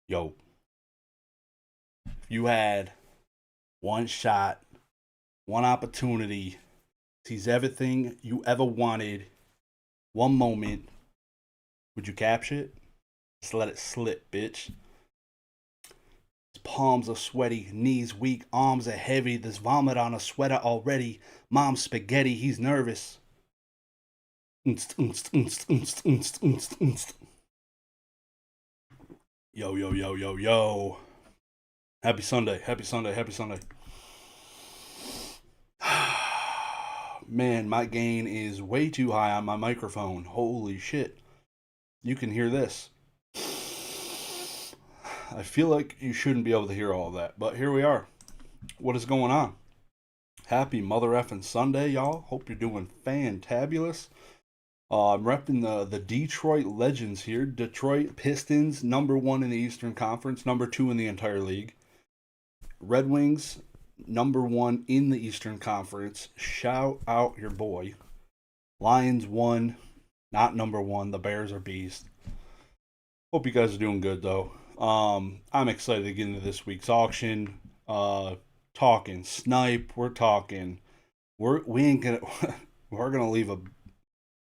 Yo, if you had one shot, one opportunity, seize everything you ever wanted, one moment, would you capture it? Just let it slip, bitch. His palms are sweaty, knees weak, arms are heavy. There's vomit on a sweater already. Mom's spaghetti, he's nervous. Yo, yo, yo, yo, yo. Happy Sunday, happy Sunday, happy Sunday. Man, my gain is way too high on my microphone. Holy shit. You can hear this. I feel like you shouldn't be able to hear all of that, but here we are. What is going on? Happy mother effing Sunday, y'all. Hope you're doing fantabulous. I'm repping the Detroit Legends here. Detroit Pistons, #1 in the Eastern Conference, #2 in the entire league. Red Wings, #1 in the Eastern Conference. Shout out your boy. Lions 1, not #1. The Bears are beast. Hope you guys are doing good though. I'm excited to get into this week's auction. Talking snipe. We ain't gonna we're gonna leave a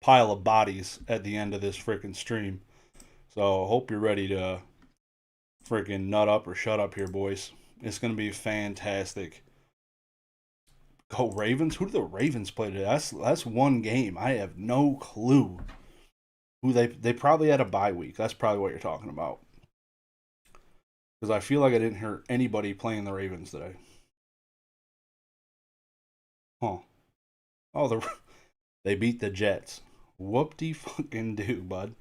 pile of bodies at the end of this freaking stream. So hope you're ready to freaking nut up or shut up here, boys. It's gonna be fantastic. Go Ravens! Who do the Ravens play today? That's one game. I have no clue who they probably had a bye week. That's probably what you're talking about. Because I feel like I didn't hear anybody playing the Ravens today. Huh. Oh, they beat the Jets. Whoop de fucking do, bud.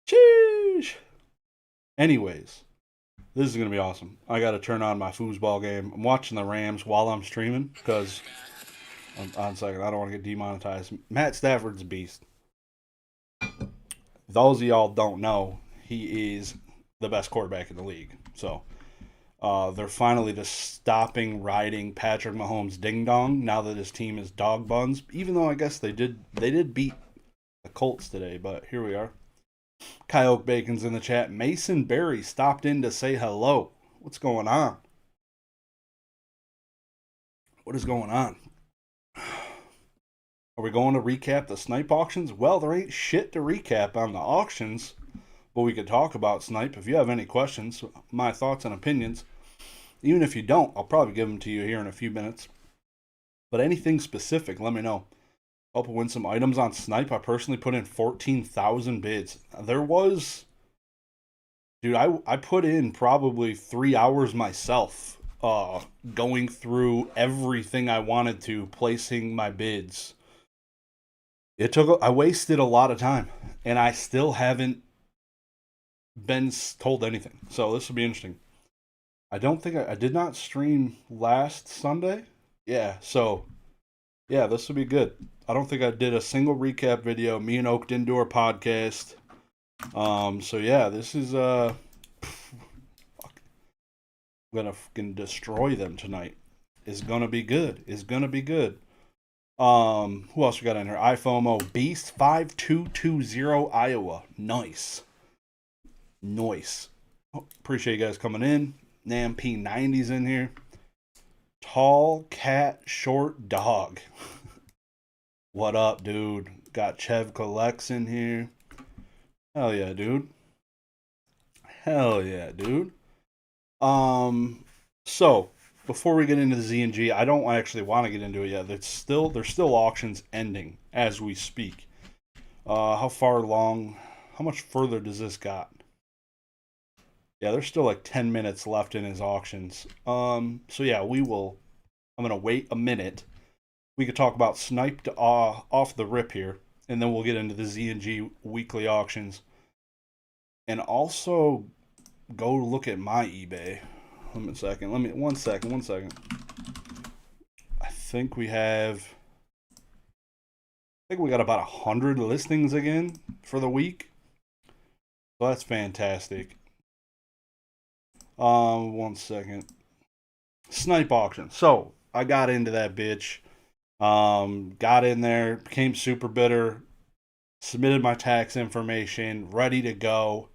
Cheers! Anyways, this is going to be awesome. I got to turn on my foosball game. I'm watching the Rams while I'm streaming because, on a second, I don't want to get demonetized. Matt Stafford's a beast. Those of y'all don't know, he is the best quarterback in the league. So, they're finally just stopping riding Patrick Mahomes' ding dong now that his team is dog buns. Even though I guess they did beat the Colts today, but here we are. Coyote Bacon's in the chat. Mason Berry stopped in to say hello. What's going on? What is going on? Are we going to recap the snipe auctions? Well, there ain't shit to recap on the auctions, but we could talk about snipe. If you have any questions, my thoughts and opinions, even if you don't, I'll probably give them to you here in a few minutes. But anything specific, let me know. Hope to win some items on snipe. I personally put in 14,000 bids. There was, dude, I put in probably 3 hours myself, going through everything I wanted to, placing my bids. I wasted a lot of time, and I still haven't been told anything. So this will be interesting. I don't think I did not stream last Sunday. Yeah, so yeah, this will be good. I don't think I did a single recap video. Me and Oak didn't do our podcast. So yeah, this is I'm gonna fucking destroy them tonight. It's gonna be good. It's gonna be good. Who else we got in here? iFomo Beast 5220 Iowa. Nice. Nice. Appreciate you guys coming in. Nam P90's in here. Tall cat, short dog. What up, dude? Got Chev Collects in here. Hell yeah, dude. Hell yeah, dude. So before we get into the Z&G, I don't actually want to get into it yet. There's still auctions ending as we speak. How much further does this got? Yeah, there's still like 10 minutes left in his auctions. So yeah, I'm gonna wait a minute. We could talk about sniped off the rip here, and then we'll get into the Z&G weekly auctions. And also go look at my eBay. One second. One second. I think we got about 100 listings again for the week. So that's fantastic. One second. Snipe auction. So I got into that bitch. Got in there, became super bitter, submitted my tax information, ready to go.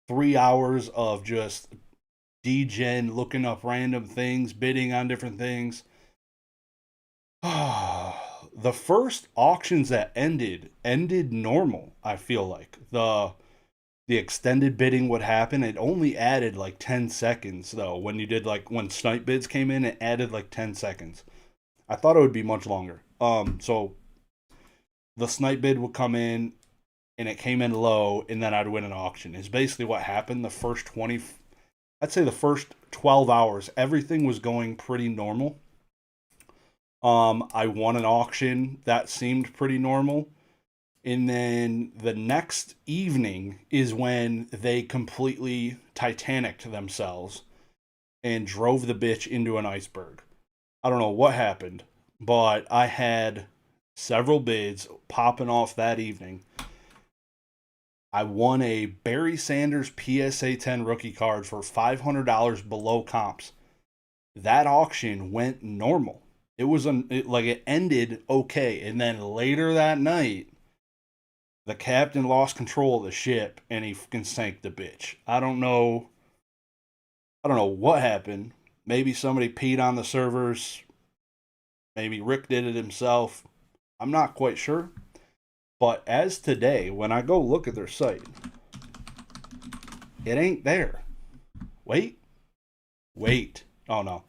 3 hours of just degen looking up random things, bidding on different things. The first auctions that ended normal. I feel like the extended bidding would happen. It only added like 10 seconds though. When you did like when snipe bids came in, it added like 10 seconds. I thought it would be much longer. So the snipe bid would come in and it came in low and then I'd win an auction. Is basically what happened the first 20, I'd say the first 12 hours. Everything was going pretty normal. I won an auction that seemed pretty normal. And then the next evening is when they completely Titanicked themselves and drove the bitch into an iceberg. I don't know what happened, but I had several bids popping off that evening. I won a Barry Sanders PSA 10 rookie card for $500 below comps. That auction went normal. It was like it ended okay, and then later that night, the captain lost control of the ship and he fucking sank the bitch. I don't know. I don't know what happened. Maybe somebody peed on the servers. Maybe Rick did it himself. I'm not quite sure. But as today, when I go look at their site, it ain't there. Wait. Wait. Oh no.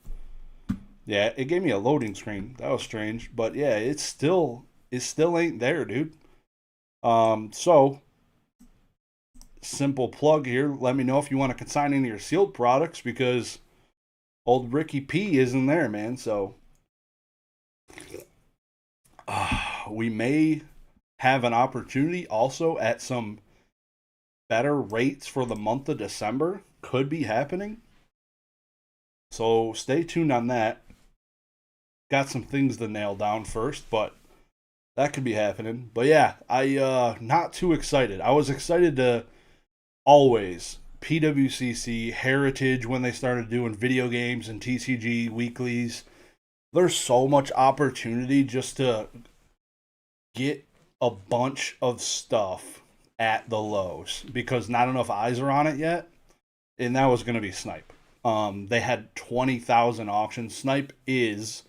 Yeah, it gave me a loading screen. That was strange. But yeah, it still ain't there, dude. So simple plug here. Let me know if you want to consign any of your sealed products because old Ricky P isn't there, man. So we may have an opportunity also at some better rates for the month of December. Could be happening. So stay tuned on that. Got some things to nail down first, but that could be happening. But yeah, I not too excited. I was excited to always PWCC Heritage when they started doing video games and TCG weeklies. There's so much opportunity just to get a bunch of stuff at the lows because not enough eyes are on it yet, and that was going to be Snipe. They had 20,000 auctions. Snipe is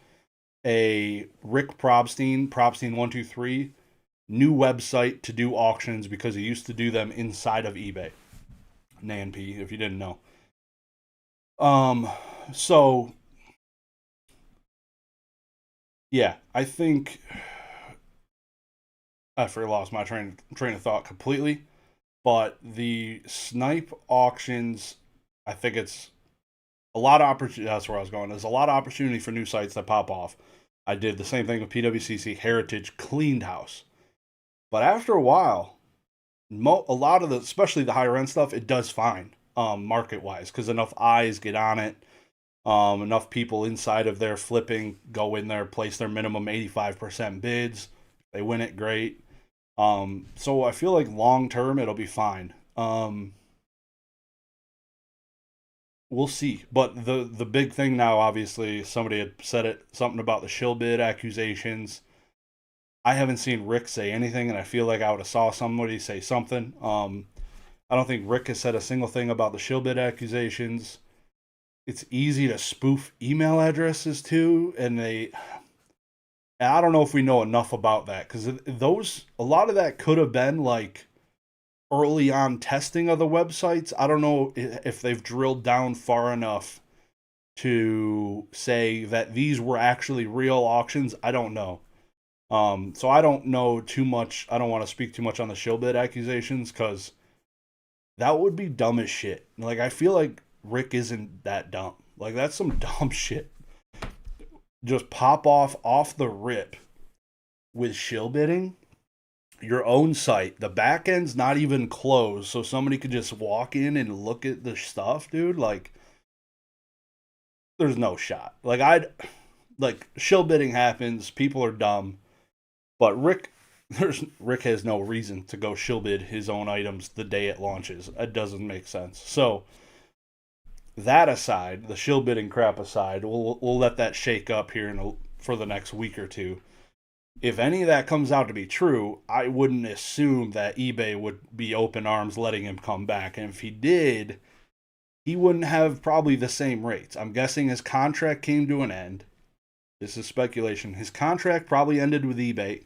a Rick Probstein 123 new website to do auctions because he used to do them inside of eBay. NanP, if you didn't know. So yeah, I think I lost my train of thought completely. But the snipe auctions, I think it's a lot of opportunity. That's where I was going. There's a lot of opportunity for new sites that pop off. I did the same thing with PWCC Heritage Cleaned House. But after a while, a lot of the, especially the higher end stuff, it does fine market wise because enough eyes get on it. Enough people inside of their flipping go in there, place their minimum 85% bids. They win it great. So I feel like long term it'll be fine. We'll see. But the big thing now, obviously, somebody had said it, something about the shill bid accusations. I haven't seen Rick say anything, and I feel like I would have saw somebody say something. I don't think Rick has said a single thing about the shill bid accusations. It's easy to spoof email addresses too, and I don't know if we know enough about that because a lot of that could have been like early on testing of the websites. I don't know if they've drilled down far enough to say that these were actually real auctions. I don't know. So I don't know too much. I don't want to speak too much on the shill bid accusations because that would be dumb as shit. Like I feel like Rick isn't that dumb. Like that's some dumb shit. Just pop off the rip with shill bidding your own site. The back end's not even closed, so somebody could just walk in and look at the stuff, dude. Like, there's no shot. Like shill bidding happens. People are dumb, but Rick has no reason to go shill bid his own items the day it launches. It doesn't make sense. So that aside, the shill bidding crap aside, we'll let that shake up here for the next week or two. If any of that comes out to be true, I wouldn't assume that eBay would be open arms letting him come back. And if he did, he wouldn't have probably the same rates. I'm guessing his contract came to an end. This is speculation. His contract probably ended with eBay,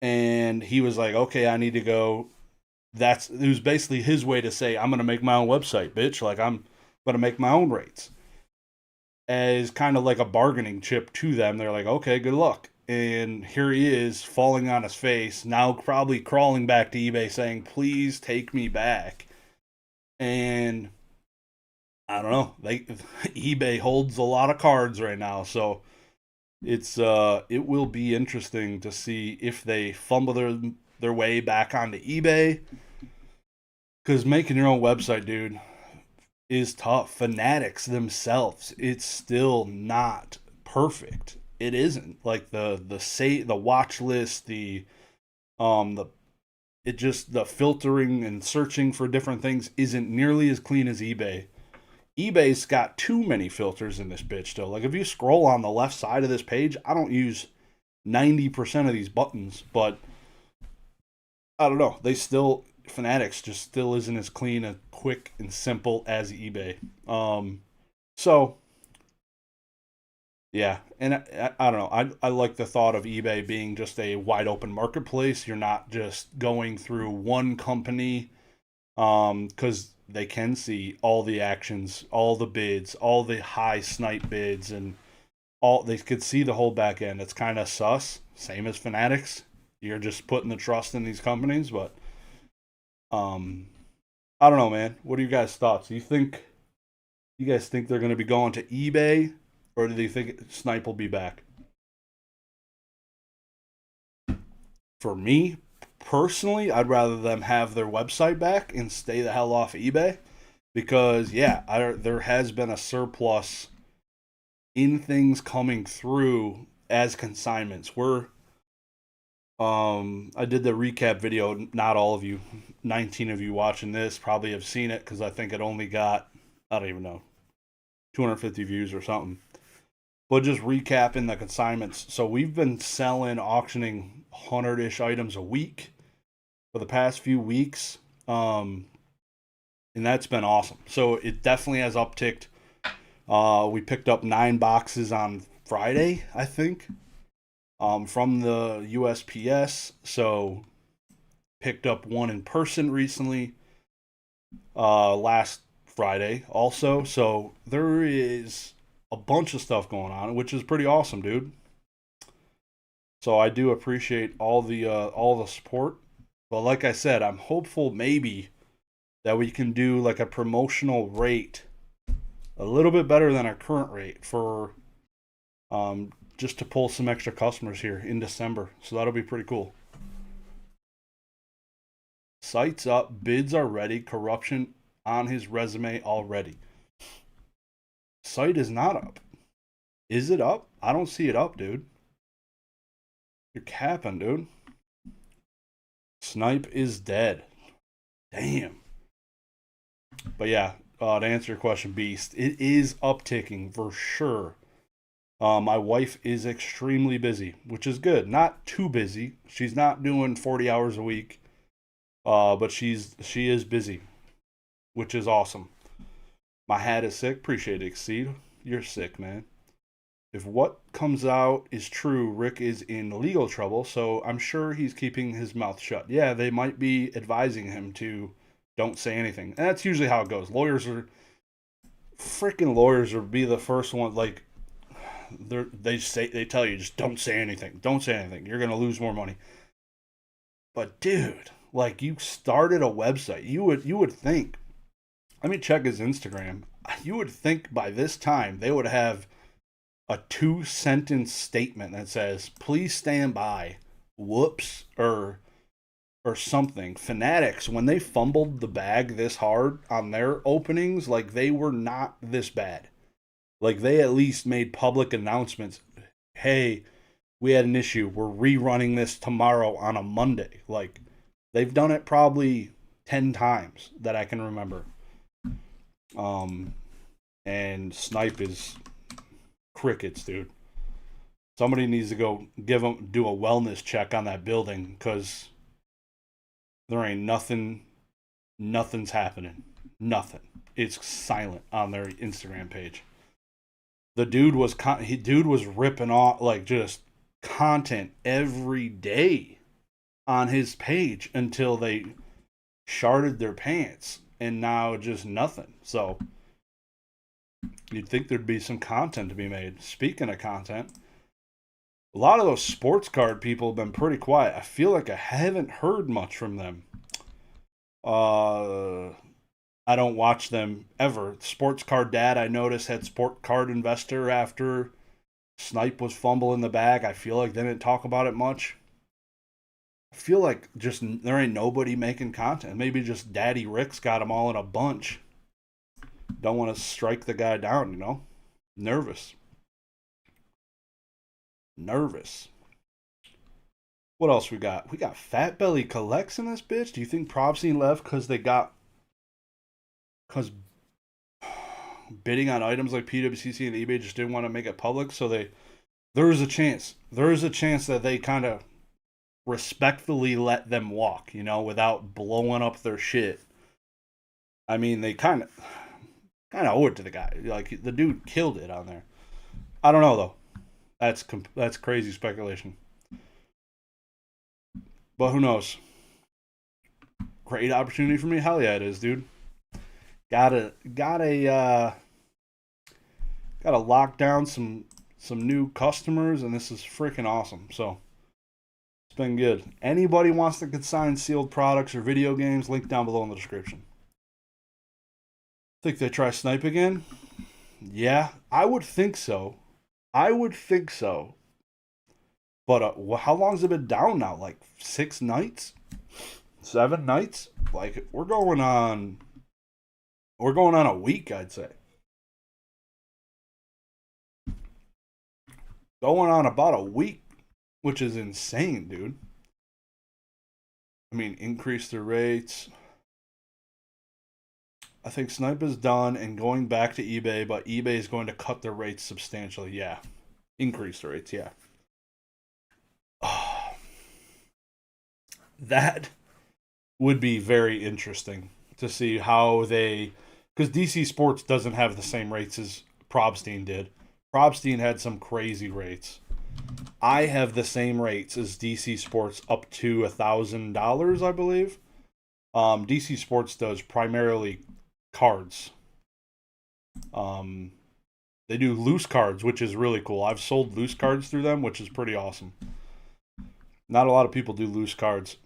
and he was like, "Okay, I need to go." It was basically his way to say, "I'm gonna make my own website, bitch. Like I'm gonna make my own rates." As kind of like a bargaining chip to them. They're like, "Okay, good luck." And here he is falling on his face, now probably crawling back to eBay saying, "Please take me back." And I don't know. eBay holds a lot of cards right now, so it will be interesting to see if they fumble their way back onto eBay, because making your own website, dude, is tough. Fanatics themselves, it's still not perfect. It isn't like the watch list, the it just the filtering and searching for different things isn't nearly as clean as eBay. eBay's got too many filters in this bitch still. Like if you scroll on the left side of this page, I don't use 90% of these buttons, but I don't know. They still Fanatics just still isn't as clean and quick and simple as eBay. So yeah, and I don't know. I like the thought of eBay being just a wide open marketplace. You're not just going through one company, because they can see all the actions, all the bids, all the high snipe bids, and all they could see the whole back end. It's kind of sus. Same as Fanatics. You're just putting the trust in these companies, but um, I don't know, man. What are you guys' thoughts? You guys think they're going to be going to eBay, or do you think Snipe will be back? For me personally, I'd rather them have their website back and stay the hell off eBay, because yeah, there has been a surplus in things coming through as consignments. I did the recap video. Not all of you, 19 of you watching this probably have seen it, because I think it only got, I don't even know, 250 views or something. But just recapping the consignments. So we've been selling, auctioning 100-ish items a week for the past few weeks. And that's been awesome. So it definitely has upticked. We picked up 9 boxes on Friday, I think, from the USPS. So picked up one in person recently, last Friday also. So there is a bunch of stuff going on, which is pretty awesome, dude. So I do appreciate all the support. But like I said, I'm hopeful maybe that we can do like a promotional rate a little bit better than our current rate for just to pull some extra customers here in December. So that'll be pretty cool. Sites up, bids are ready, corruption on his resume already. Site is not up. Is it up? I don't see it up, dude. You're capping, dude. Snipe is dead. Damn. But yeah, to answer your question, Beast, it is upticking for sure. My wife is extremely busy, which is good. Not too busy. She's not doing 40 hours a week, but she is busy, which is awesome. My hat is sick. Appreciate it, Exceed. You're sick, man. If what comes out is true, Rick is in legal trouble, so I'm sure he's keeping his mouth shut. Yeah, they might be advising him to don't say anything. And that's usually how it goes. Lawyers will be the first one, like they tell you just don't say anything. Don't say anything. You're going to lose more money. But dude, like you started a website. You would think, let me check his Instagram. You would think by this time they would have a 2-sentence statement that says, "Please stand by." Whoops, or something. Fanatics, when they fumbled the bag this hard on their openings, like they were not this bad. Like they at least made public announcements. Hey, we had an issue. We're rerunning this tomorrow on a Monday. Like they've done it probably 10 times that I can remember. And Snipe is crickets, dude. Somebody needs to go do a wellness check on that building because there ain't nothing's happening. Nothing. It's silent on their Instagram page. The dude was ripping off like just content every day on his page until they sharded their pants, and now just nothing. So you'd think there'd be some content to be made. Speaking of content, a lot of those sports card people have been pretty quiet. I feel like I haven't heard much from them. I don't watch them ever. Sports Card Dad, I noticed, had Sport Card Investor after Snipe was fumbling the bag. I feel like they didn't talk about it much. I feel like just there ain't nobody making content. Maybe just Daddy Rick's got them all in a bunch. Don't want to strike the guy down, you know? Nervous. What else we got? We got Fat Belly Collects in this bitch. Do you think Probstein left because bidding on items like PWCC and eBay just didn't want to make it public? So there is a chance that they kind of respectfully let them walk, you know, without blowing up their shit. I mean, they kind of owe it to the guy. Like, the dude killed it on there. I don't know though. That's crazy speculation. But who knows? Great opportunity for me. Hell yeah, it is, dude. Gotta lock down some new customers, and this is freaking awesome. So it's been good. Anybody wants to consign sealed products or video games, link down below in the description. Think they try Snipe again? Yeah, I would think so. But how long's it been down now? Like 6 nights? 7 nights? Like, we're going on a week, I'd say. Going on about a week, which is insane, dude. I mean, increase their rates. I think Snipe is done and going back to eBay, but eBay is going to cut their rates substantially. Yeah. Increase the rates, yeah. Oh, that would be very interesting to see how they... Because DC Sports doesn't have the same rates as Probstein did. Probstein had some crazy rates. I have the same rates as DC Sports up to $1,000, I believe. DC Sports does primarily cards. They do loose cards, which is really cool. I've sold loose cards through them, which is pretty awesome. Not a lot of people do loose cards.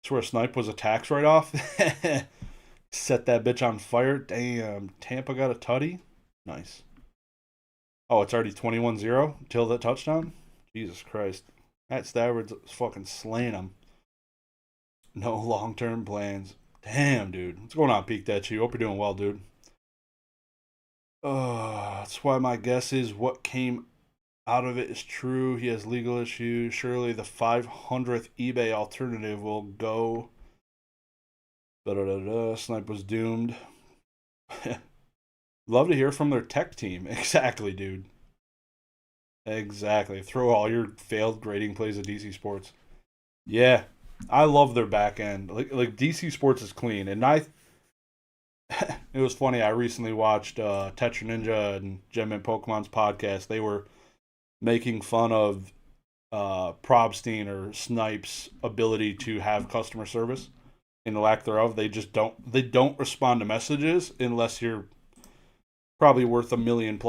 That's where Snipe was a tax write-off. Set that bitch on fire. Damn, Tampa got a tutty. Nice. Oh, it's already 21-0 till that touchdown? Jesus Christ. Matt Stafford's fucking slaying him. No long-term plans. Damn, dude. What's going on, Peak That You? Hope you're doing well, dude. That's why my guess is what came out of it is true. He has legal issues. Surely the 500th eBay alternative will go. Snipe was doomed. Love to hear from their tech team. Exactly, dude. Exactly. Throw all your failed grading plays at DC Sports. Yeah, I love their back end. Like DC Sports is clean, and it was funny. I recently watched Tetra Ninja and Gem and Pokemon's podcast. They were making fun of Probstein or Snipe's ability to have customer service. In the lack thereof, they don't respond to messages unless you're probably worth $1 million+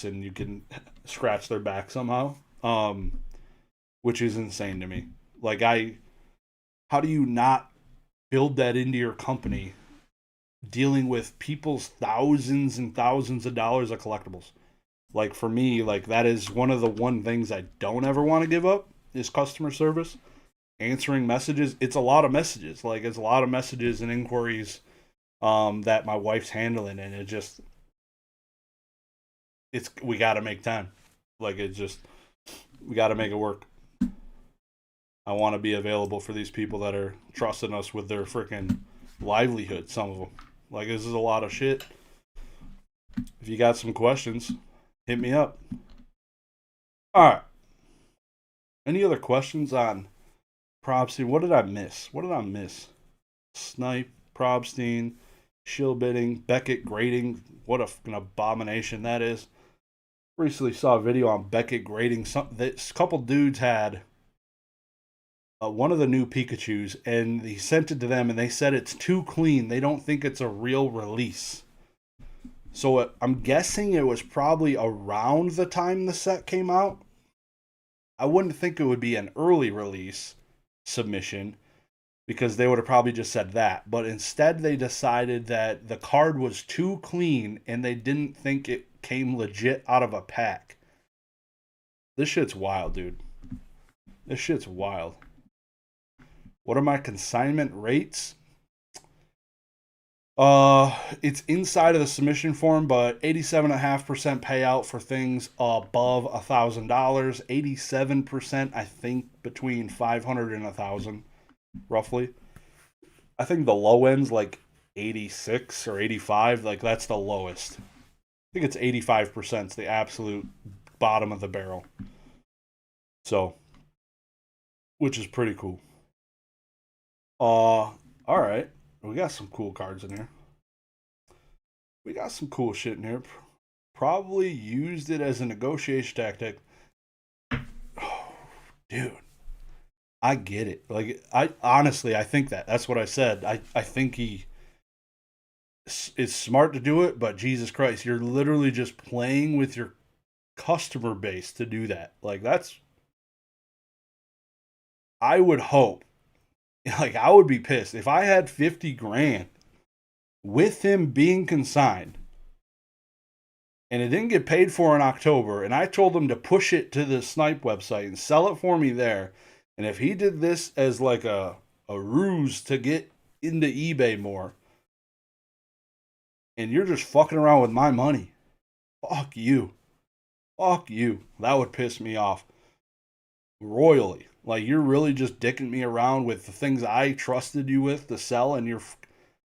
and you can scratch their back somehow. Which is insane to me. Like, how do you not build that into your company, dealing with people's thousands and thousands of dollars of collectibles? Like, for me, like, that is one of the things I don't ever want to give up is customer service. Answering messages. It's a lot of messages. Like, it's a lot of messages and inquiries that my wife's handling, and we got to make time. Like, we got to make it work. I want to be available for these people that are trusting us with their freaking livelihood, some of them. Like, this is a lot of shit. If you got some questions, hit me up. All right. Any other questions on Probstein? What did I miss? What did I miss? Snipe, Probstein, shill bidding, Beckett grading. What an abomination that is. Recently saw a video on Beckett grading. This couple dudes had one of the new Pikachus, and he sent it to them, and they said it's too clean. They don't think it's a real release. So I'm guessing it was probably around the time the set came out. I wouldn't think it would be an early release submission because they would have probably just said that. But instead, they decided that the card was too clean and they didn't think it came legit out of a pack. This shit's wild, dude. This shit's wild. What are my consignment rates? It's inside of the submission form, but 87.5% payout for things above $1,000. 87%, I think, between 500 and 1,000, roughly. I think the low end's like 86 or 85. Like, that's the lowest. I think it's 85%. It's the absolute bottom of the barrel. So, which is pretty cool. All right. We got some cool cards in here. We got some cool shit in here. Probably used it as a negotiation tactic. Oh, dude. I get it. Like, I honestly, I think that. That's what I said. I think he is smart to do it, but Jesus Christ, you're literally just playing with your customer base to do that. Like, that's... I would hope. Like, I would be pissed if I had 50 grand with him being consigned and it didn't get paid for in October, and I told him to push it to the Snipe website and sell it for me there. And if he did this as like a ruse to get into eBay more, and you're just fucking around with my money, fuck you. Fuck you. That would piss me off royally. Like, you're really just dicking me around with the things I trusted you with to sell, and you're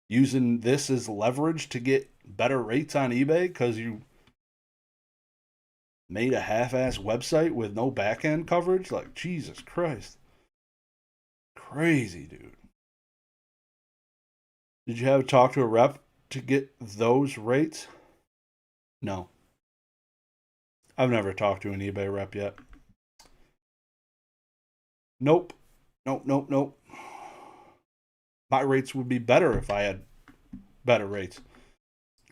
using this as leverage to get better rates on eBay because you made a half-ass website with no back-end coverage? Like, Jesus Christ. Crazy, dude. Did you have to talk to a rep to get those rates? No. I've never talked to an eBay rep yet. Nope. Nope. My rates would be better if I had better rates.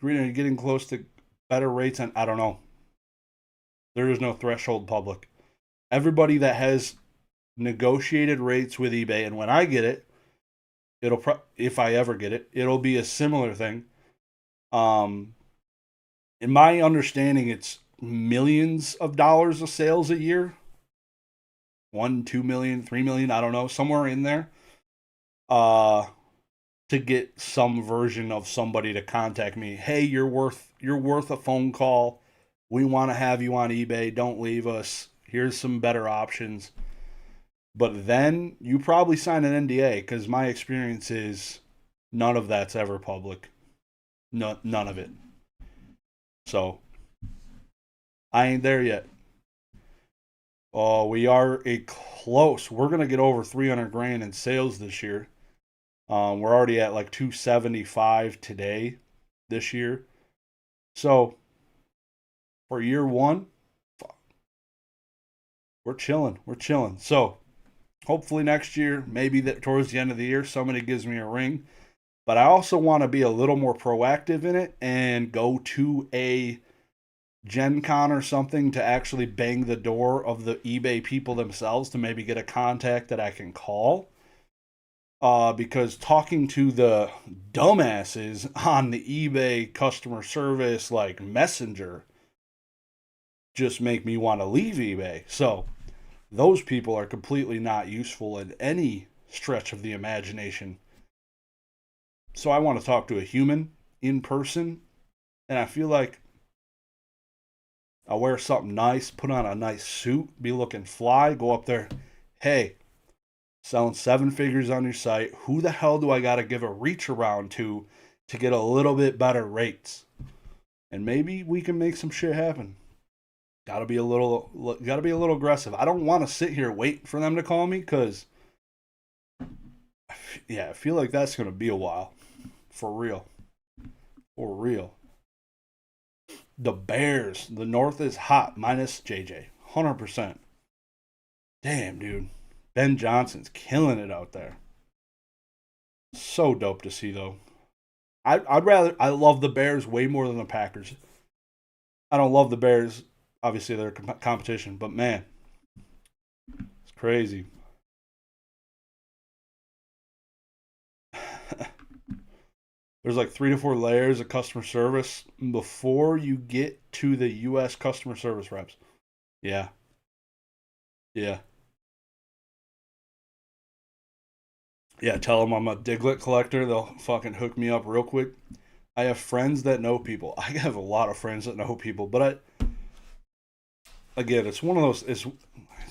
You're getting close to better rates, and I don't know. There is no threshold public. Everybody that has negotiated rates with eBay, and when I get it, if I ever get it, it'll be a similar thing. In my understanding, it's millions of dollars of sales a year. 1, 2 million, 3 million, I don't know, somewhere in there. To get some version of somebody to contact me. Hey, you're worth a phone call. We want to have you on eBay. Don't leave us. Here's some better options. But then you probably sign an NDA, because my experience is none of that's ever public. None of it. So I ain't there yet. Oh, we are close. We're gonna get over 300 grand in sales this year. We're already at like 275 today, this year. So for year one, we're chilling. So hopefully next year, maybe that towards the end of the year, somebody gives me a ring. But I also want to be a little more proactive in it and go to a Gen Con or something to actually bang the door of the eBay people themselves to maybe get a contact that I can call. Because talking to the dumbasses on the eBay customer service like messenger just make me want to leave eBay. So those people are completely not useful in any stretch of the imagination. So I want to talk to a human in person, and I feel like I'll wear something nice, put on a nice suit, be looking fly, go up there. Hey, selling 7 figures on your site. Who the hell do I got to give a reach around to get a little bit better rates? And maybe we can make some shit happen. Gotta be a little aggressive. I don't want to sit here waiting for them to call me because, yeah, I feel like that's gonna be a while. For real. For real. The Bears. The North is hot. Minus JJ. 100%. Damn, dude. Ben Johnson's killing it out there. So dope to see, though. I love the Bears way more than the Packers. I don't love the Bears. Obviously, they're competition, but man, it's crazy. There's like 3 to 4 layers of customer service before you get to the U.S. customer service reps. Yeah, yeah, yeah. Tell them I'm a Diglett collector. They'll fucking hook me up real quick. I have friends that know people. I have a lot of friends that know people, but again, it's one of those. It's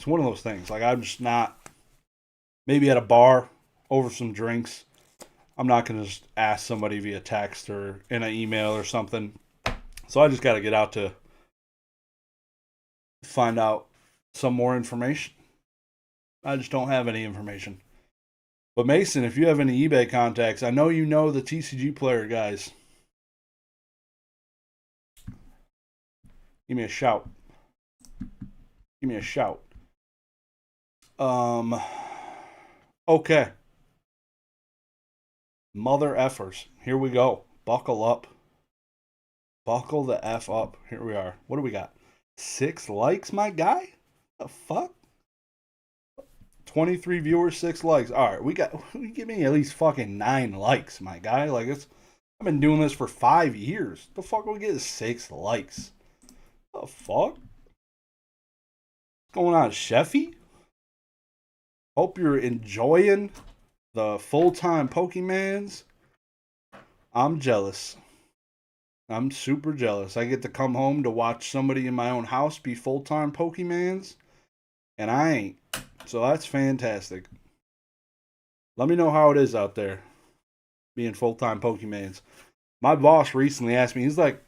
one of those things. Like I'm just not. Maybe at a bar over some drinks. I'm not gonna just ask somebody via text or in an email or something. So I just got to get out to find out some more information. I just don't have any information. But Mason, if you have any eBay contacts, I know you know the TCG player guys. Give me a shout. Give me a shout. Okay. Mother effers. Here we go. Buckle up. Buckle the F up. Here we are. What do we got? 6 likes, my guy? The fuck? 23 viewers, 6 likes. Alright, give me at least fucking 9 likes, my guy. Like I've been doing this for 5 years. The fuck we get 6 likes? The fuck? What's going on, Sheffy? Hope you're enjoying the full-time Pokemans. I'm jealous. I'm super jealous. I get to come home to watch somebody in my own house be full-time Pokemans, and I ain't. So that's fantastic. Let me know how it is out there being full-time Pokemans. My boss recently asked me, he's like,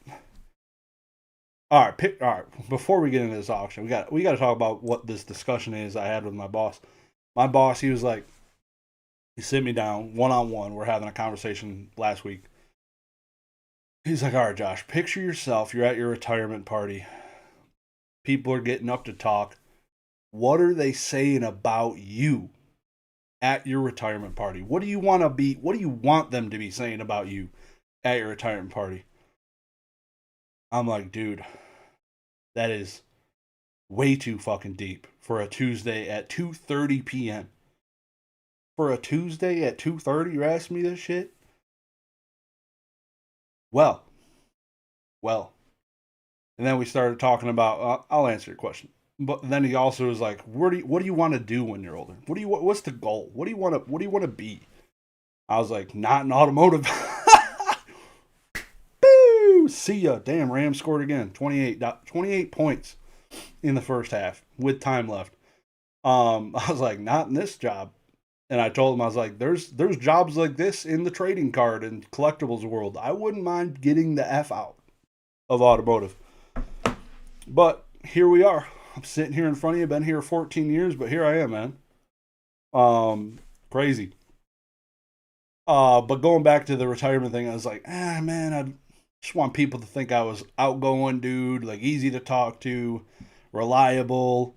all right, before we get into this auction, we got to talk about what this discussion is I had with my boss. My boss, he was like, he sit me down one-on-one. We're having a conversation last week. He's like, all right, Josh, picture yourself. You're at your retirement party. People are getting up to talk. What are they saying about you at your retirement party? What do you want them to be saying about you at your retirement party? I'm like, dude, that is way too fucking deep for a Tuesday at 2:30 p.m. For a Tuesday at 2:30, you're asking me this shit? Well. And then we started talking about, I'll answer your question. But then he also was like, what do you want to do when you're older? What's the goal? What do you want to be? I was like, not an automotive. Boo! See ya. Damn, Rams scored again. 28 points in the first half with time left. I was like, not in this job. And I told him, I was like, there's jobs like this in the trading card and collectibles world. I wouldn't mind getting the F out of automotive. But here we are. I'm sitting here in front of you. Been here 14 years, but here I am, man. Crazy. But going back to the retirement thing, I was like, man, I just want people to think I was outgoing dude, like easy to talk to, reliable,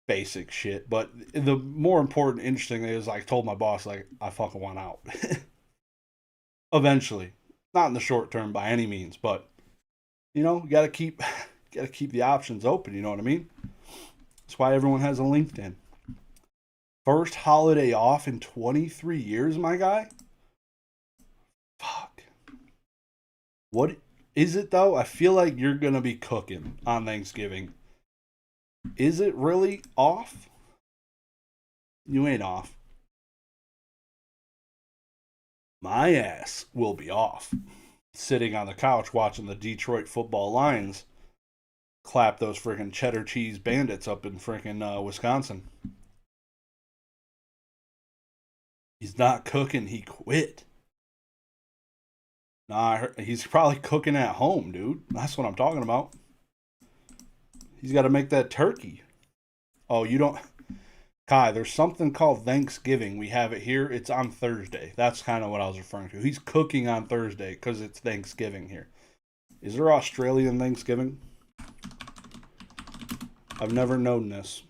basic shit. But the more important, interesting thing is, like, I told my boss, like, I fucking want out. Eventually, not in the short term by any means, but you know, you gotta keep the options open. You know what I mean? That's why everyone has a LinkedIn. First holiday off in 23 years, my guy. Fuck. What is it though? I feel like you're gonna be cooking on Thanksgiving. Is it really off? You ain't off. My ass will be off. Sitting on the couch watching the Detroit Football Lions clap those freaking cheddar cheese bandits up in freaking Wisconsin. He's not cooking. He quit. Nah, he's probably cooking at home, dude. That's what I'm talking about. He's got to make that turkey. Oh, you don't. Kai, there's something called Thanksgiving. We have it here. It's on Thursday. That's kind of what I was referring to. He's cooking on Thursday because it's Thanksgiving here. Is there Australian Thanksgiving? I've never known this.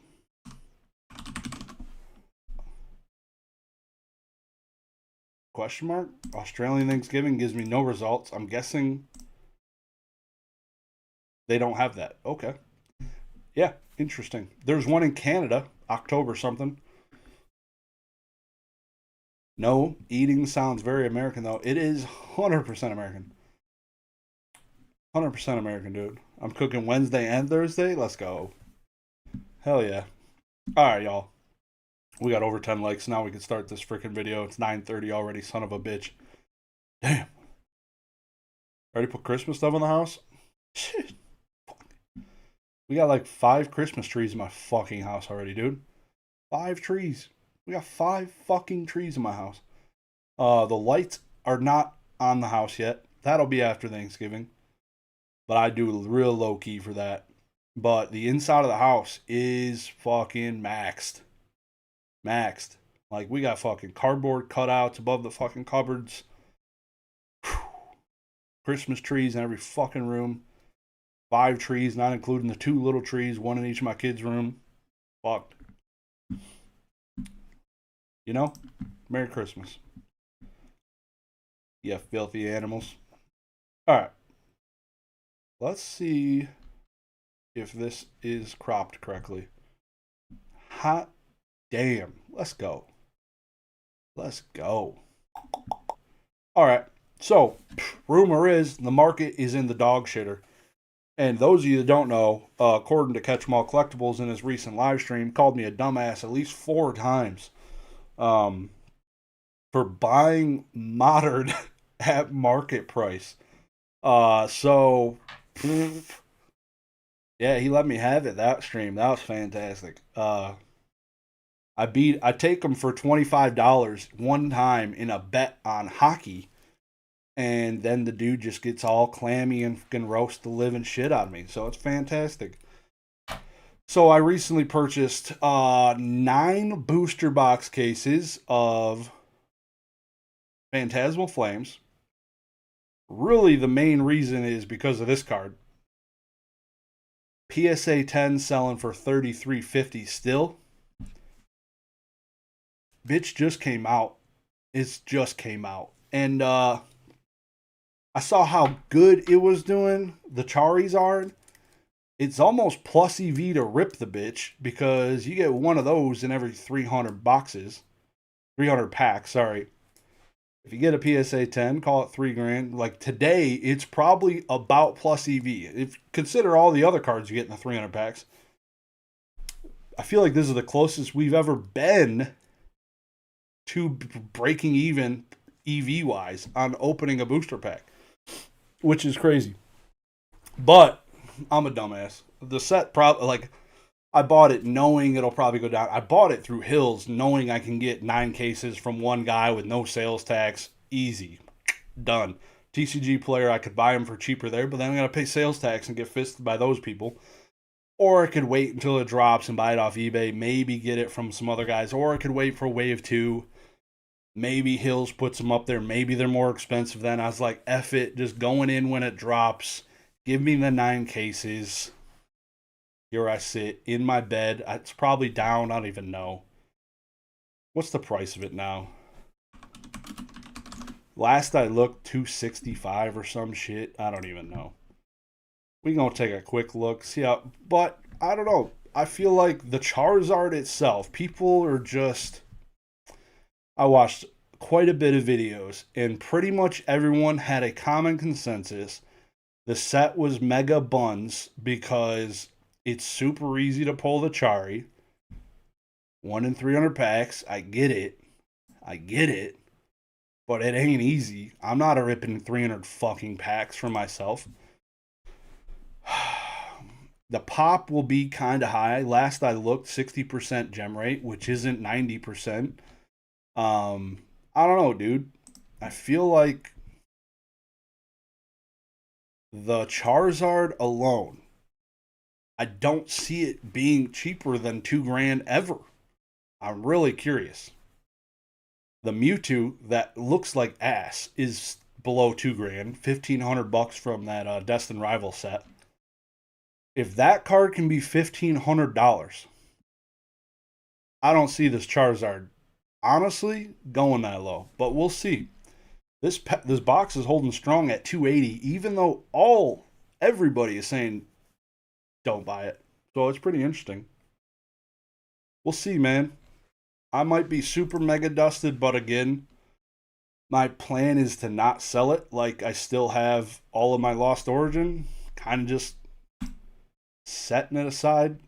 Question mark? Australian Thanksgiving gives me no results. I'm guessing they don't have that. Okay. Yeah, interesting. There's one in Canada, October something. No, eating sounds very American though. It is 100% American. 100% American, dude. I'm cooking Wednesday and Thursday. Let's go. Hell yeah. All right, y'all. We got over 10 likes. Now we can start this freaking video. It's 9:30 already, son of a bitch. Damn. Already put Christmas stuff in the house? Shit. We got like 5 Christmas trees in my fucking house already, dude. 5 trees. We got 5 fucking trees in my house. The lights are not on the house yet. That'll be after Thanksgiving. But I do real low key for that. But the inside of the house is fucking maxed. Maxed. Like, we got fucking cardboard cutouts above the fucking cupboards. Whew. Christmas trees in every fucking room. 5 trees, not including the 2 little trees, 1 in each of my kids' room. Fucked. You know? Merry Christmas. Yeah, filthy animals. Alright. Let's see if this is cropped correctly. Hot damn. Let's go. Let's go. Alright. So, rumor is the market is in the dog shitter. And those of you that don't know, according to Catch 'em All Collectibles in his recent live stream, called me a dumbass at least 4 times for buying modern at market price. So, yeah, he let me have it that stream. That was fantastic. I take him for $25 one time in a bet on hockey. And then the dude just gets all clammy and can roast the living shit out of me. So it's fantastic. So I recently purchased 9 booster box cases of Phantasmal Flames. Really, the main reason is because of this card. PSA 10 selling for $33.50 still. Bitch just came out. It just came out. And I saw how good it was doing, the Charizard. It's almost plus EV to rip the bitch because you get one of those in every 300 boxes. 300 packs, sorry. If you get a PSA 10, call it $3,000. Like today, it's probably about plus EV. If consider all the other cards you get in the 300 packs. I feel like this is the closest we've ever been to breaking even EV-wise on opening a booster pack. Which is crazy. But I'm a dumbass. The set I bought it knowing it'll probably go down. I bought it through Hills knowing I can get 9 cases from one guy with no sales tax. Easy. Done. TCG player, I could buy them for cheaper there, but then I'm going to pay sales tax and get fisted by those people. Or I could wait until it drops and buy it off eBay. Maybe get it from some other guys. Or I could wait for Wave 2. Maybe Hills puts them up there. Maybe they're more expensive then. I was like, F it. Just going in when it drops. Give me the 9 cases. Here I sit in my bed. It's probably down. I don't even know. What's the price of it now? Last I looked, $265 or some shit. I don't even know. We're going to take a quick look. See how, but I don't know. I feel like the Charizard itself, people are just... I watched quite a bit of videos, and pretty much everyone had a common consensus. The set was mega buns because it's super easy to pull the Chari. 1 in 300 packs. I get it. But it ain't easy. I'm not ripping 300 fucking packs for myself. The pop will be kind of high. Last I looked, 60% gem rate, which isn't 90%. I don't know, dude. I feel like the Charizard alone I don't see it being cheaper than $2,000 ever. I'm really curious. The Mewtwo that looks like ass is below $2,000, $1,500 from that Destined Rival set. If that card can be $1,500, I don't see this Charizard honestly going that low, but we'll see. This box is holding strong at 280, even though everybody is saying don't buy it. So it's pretty interesting. We'll see, man. I might be super mega dusted, but again, my plan is to not sell it. Like I still have all of my Lost Origin, kind of just setting it aside.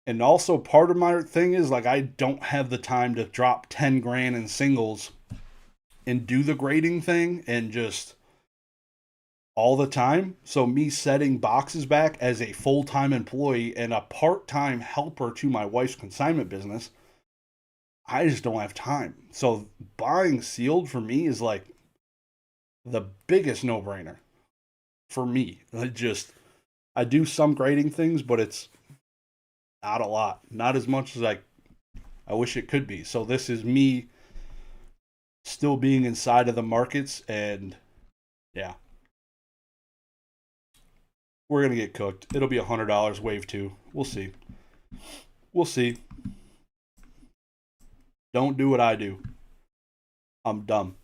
And also part of my thing is like I don't have the time to drop 10 grand in singles and do the grading thing and just all the time. So me setting boxes back as a full-time employee and a part-time helper to my wife's consignment business, I just don't have time. So buying sealed for me is like the biggest no-brainer for me. I do some grading things, but it's not a lot. Not as much as I wish it could be. So this is me still being inside of the markets, and yeah. We're going to get cooked. It'll be $100 wave 2. We'll see. We'll see. Don't do what I do. I'm dumb.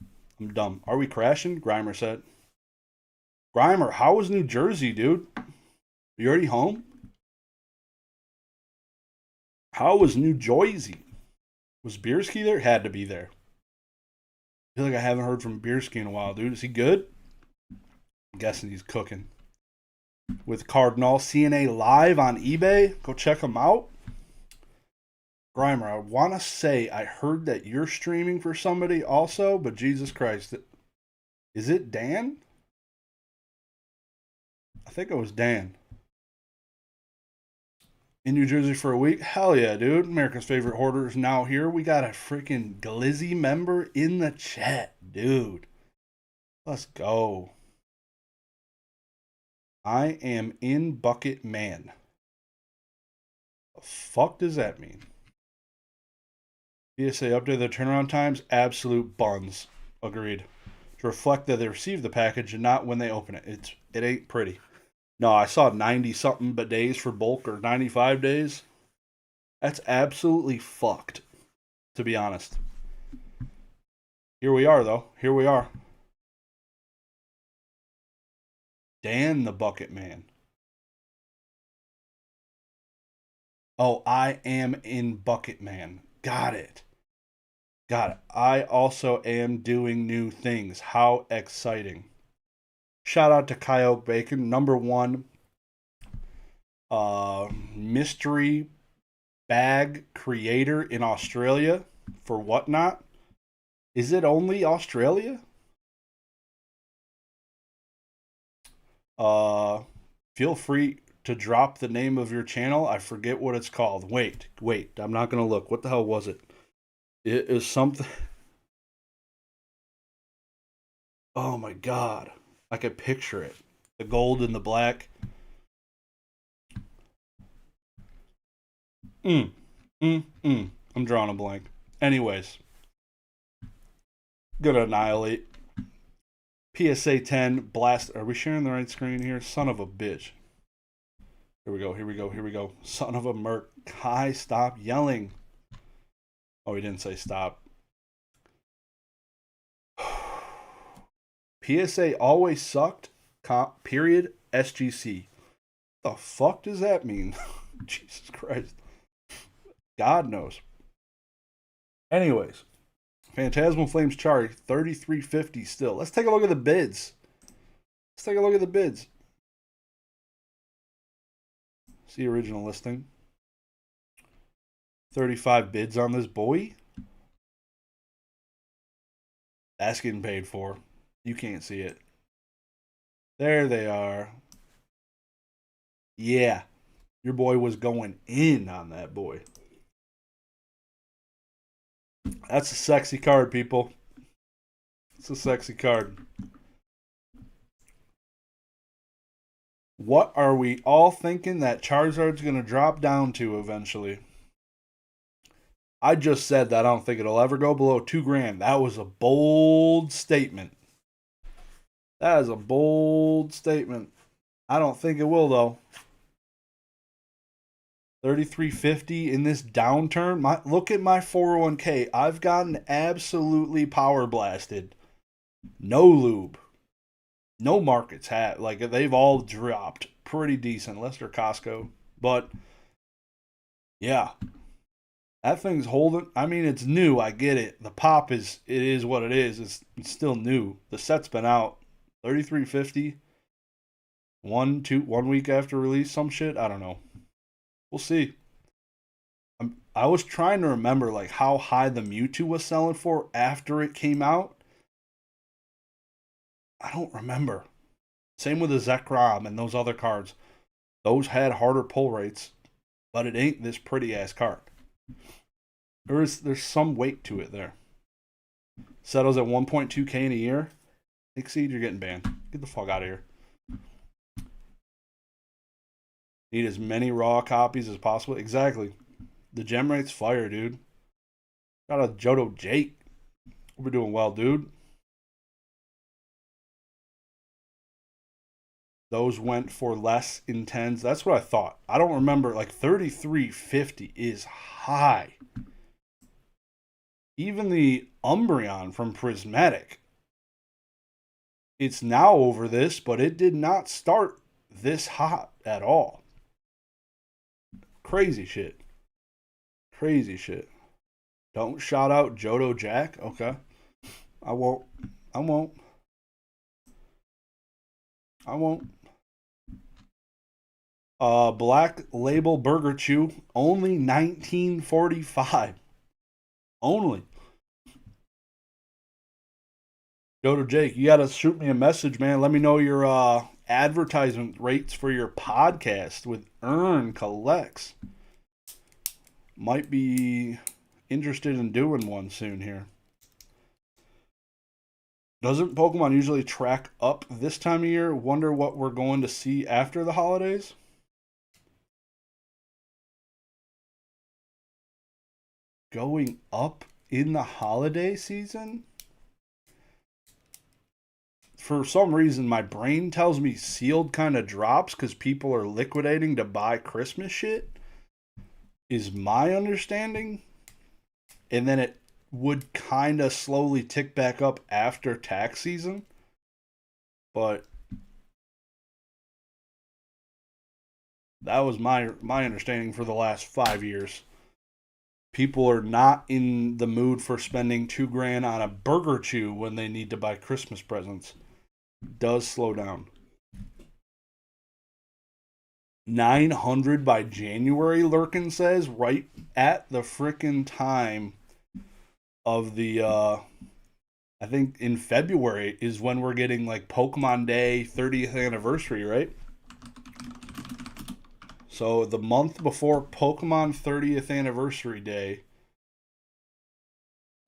Are we crashing? Grimer said. Grimer, how was New Jersey, dude? You already home? How was New Jersey? Was Bierski there? Had to be there. I feel like I haven't heard from Bierski in a while, dude. Is he good? I'm guessing he's cooking. With Cardinal CNA live on eBay. Go check him out. Grimer, I want to say I heard that you're streaming for somebody also, but Jesus Christ. Is it Dan? I think it was Dan. In New Jersey for a week? Hell yeah, dude. America's favorite hoarder is now here. We got a freaking Glizzy member in the chat, dude. Let's go. I am in bucket man. The fuck does that mean? PSA update the turnaround times, absolute buns. Agreed. To reflect that they received the package and not when they open it. It ain't pretty. No, I saw 90 something but days for bulk, or 95 days. That's absolutely fucked, to be honest. Here we are though. Here we are. Dan the Bucket Man. Oh, I am in Bucket Man. Got it. I also am doing new things. How exciting. Shout out to Coyote Bacon, #1 mystery bag creator in Australia for Whatnot. Is it only Australia? Feel free to drop the name of your channel. I forget what it's called. Wait. I'm not going to look. What the hell was it? It is something. Oh my God. I could picture it. The gold and the black. I'm drawing a blank. Anyways. Gonna annihilate. PSA 10 blast. Are we sharing the right screen here? Son of a bitch. Here we go. Son of a merc. Kai, stop yelling. Oh, he didn't say stop. PSA always sucked. Period. SGC. The fuck does that mean? Jesus Christ. God knows. Anyways. Phantasmal Flames Chari, 33.50 still. Let's take a look at the bids. See original listing. 35 bids on this boy. That's getting paid for. You can't see it. There they are. Yeah. Your boy was going in on that boy. That's a sexy card, people. It's a sexy card. What are we all thinking that Charizard's going to drop down to eventually? I just said that I don't think it'll ever go below $2,000. That was a bold statement. That is a bold statement. I don't think it will though. 3350 in this downturn. Look at my 401k. I've gotten absolutely power blasted. No lube. No markets have like they've all dropped pretty decent, unless they're Costco. But yeah, that thing's holding. I mean, it's new. I get it. The pop is what it is. It's still new. The set's been out. 3350. 1 week after release, some shit. I don't know. We'll see. I was trying to remember like how high the Mewtwo was selling for after it came out. I don't remember. Same with the Zekrom and those other cards. Those had harder pull rates, but it ain't this pretty ass card. There's some weight to it there. Settles at 1.2k in a year. Exceed, you're getting banned. Get the fuck out of here. Need as many raw copies as possible. Exactly. The gem rate's fire, dude. Got a Johto Jake. We're doing well, dude. Those went for less in tens. That's what I thought. I don't remember. Like 3350 is high. Even the Umbreon from Prismatic. It's now over this, but it did not start this hot at all. Crazy shit. Crazy shit. Don't shout out Johto Jack. Okay. I won't. I won't. I won't. Black Label Burger Chew, only 1945. Only. Johto Jake, you gotta shoot me a message, man. Let me know your advertisement rates for your podcast with Earn Collects. Might be interested in doing one soon here. Doesn't Pokemon usually track up this time of year? Wonder what we're going to see after the holidays? Going up in the holiday season? For some reason, my brain tells me sealed kind of drops because people are liquidating to buy Christmas shit, is my understanding. And then it would kind of slowly tick back up after tax season. But that was my understanding for the last 5 years. People are not in the mood for spending $2,000 on a Burger Chew when they need to buy Christmas presents. It does slow down. 900 by January, Lurkin says, right at the frickin' time of the I think in February is when we're getting like Pokemon Day 30th anniversary, right? So the month before Pokemon 30th anniversary day.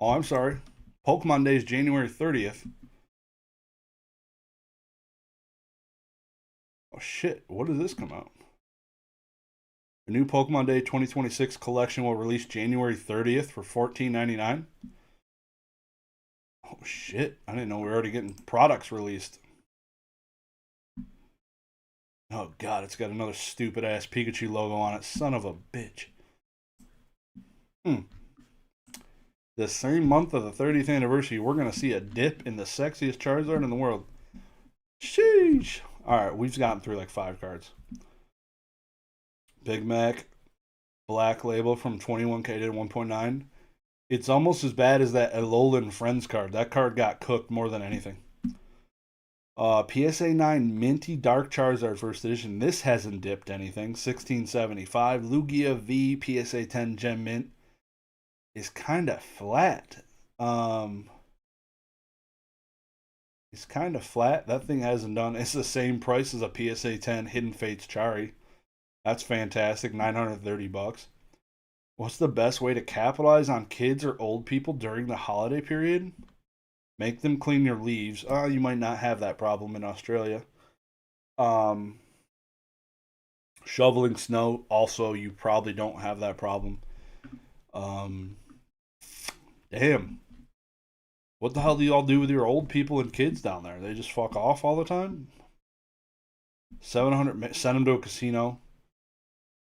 Oh, I'm sorry. Pokemon Day is January 30th. Oh shit, what did this come out? The new Pokemon Day 2026 collection will release January 30th for $14.99. Oh shit, I didn't know we were already getting products released. Oh god, it's got another stupid ass Pikachu logo on it. Son of a bitch. The same month of the 30th anniversary, we're going to see a dip in the sexiest Charizard in the world. Sheesh. Alright, we've gotten through like 5 cards. Big Mac, Black Label from 21k to 1.9. It's almost as bad as that Alolan Friends card. That card got cooked more than anything. PSA 9 Minty Dark Charizard First Edition. This hasn't dipped anything. 1675. Lugia V PSA 10 Gem Mint is kind of flat. It's kind of flat. That thing hasn't done. It's the same price as a PSA 10 Hidden Fates Chari. That's fantastic. $930. What's the best way to capitalize on kids or old people during the holiday period? Make them clean your leaves. You might not have that problem in Australia. Shoveling snow, also, you probably don't have that problem. Um, Damn. What the hell do y'all do with your old people and kids down there? They just fuck off all the time? 700, send them to a casino.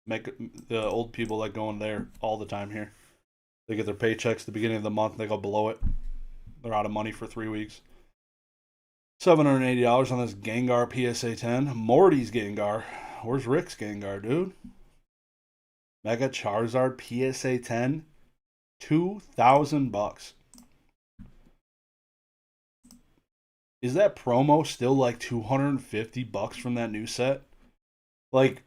Make the old people like going there all the time here. They get their paychecks at the beginning of the month, they go below it. They're out of money for 3 weeks. $780 on this Gengar PSA 10. Morty's Gengar. Where's Rick's Gengar, dude? Mega Charizard PSA 10. $2,000. Is that promo still like $250 from that new set? Like,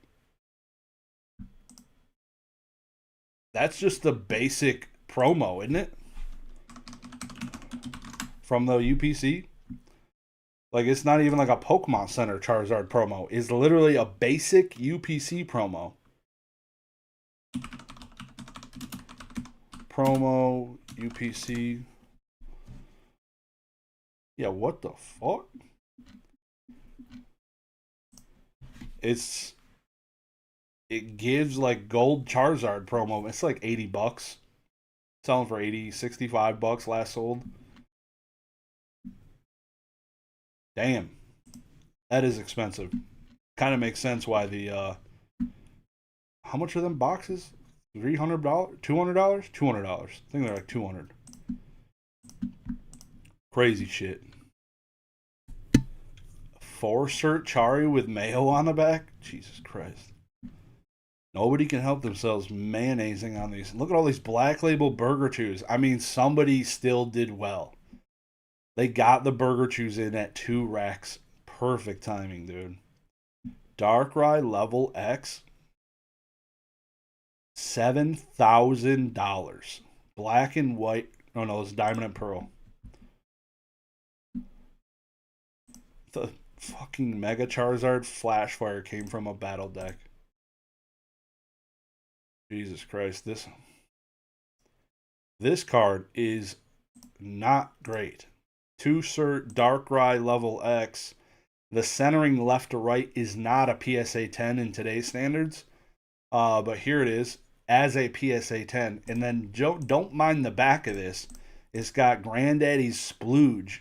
that's just the basic promo, isn't it? From the UPC? Like, it's not even like a Pokemon Center Charizard promo. It's literally a basic UPC promo. Promo, UPC. Yeah, what the fuck? It gives like gold Charizard promo. It's like $80. Selling for 80, $65 last sold. Damn. That is expensive. Kind of makes sense why the how much are them boxes? $300? $200? $200. I think they're like 200. Crazy shit. 4-cert Chari with mayo on the back? Jesus Christ. Nobody can help themselves mayonnaising on these. Look at all these Black Label Burger Chews. I mean, somebody still did well. They got the Burger Chews in at 2 racks. Perfect timing, dude. Darkrai Level X. $7,000. Black and white. Oh no, it's Diamond and Pearl. The fucking Mega Charizard Flashfire came from a battle deck. Jesus Christ, this card is not great. 2-cert Darkrai Level X. The centering left to right is not a PSA 10 in today's standards. But here it is as a PSA 10. And then don't mind the back of this. It's got Granddaddy's splooge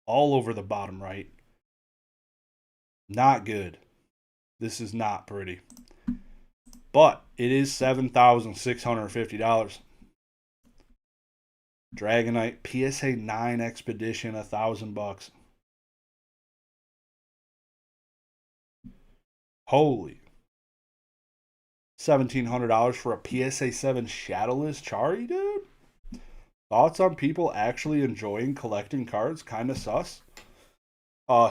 all over the bottom right. Not good. This is not pretty. But it is $7,650. Dragonite PSA 9 Expedition, $1,000. Holy. $1,700 for a PSA 7 Shadowless Chari, dude? Thoughts on people actually enjoying collecting cards? Kind of sus.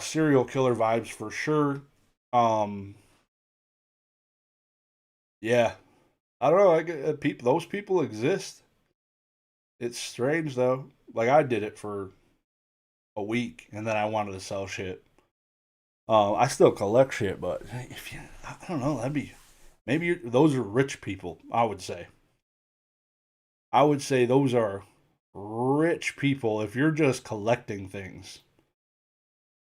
Serial killer vibes for sure. Yeah. I don't know. Those people exist. It's strange though. Like I did it for a week, and then I wanted to sell shit. I still collect shit, but if you, I don't know, that'd be maybe those are rich people. I would say those are rich people. If you're just collecting things,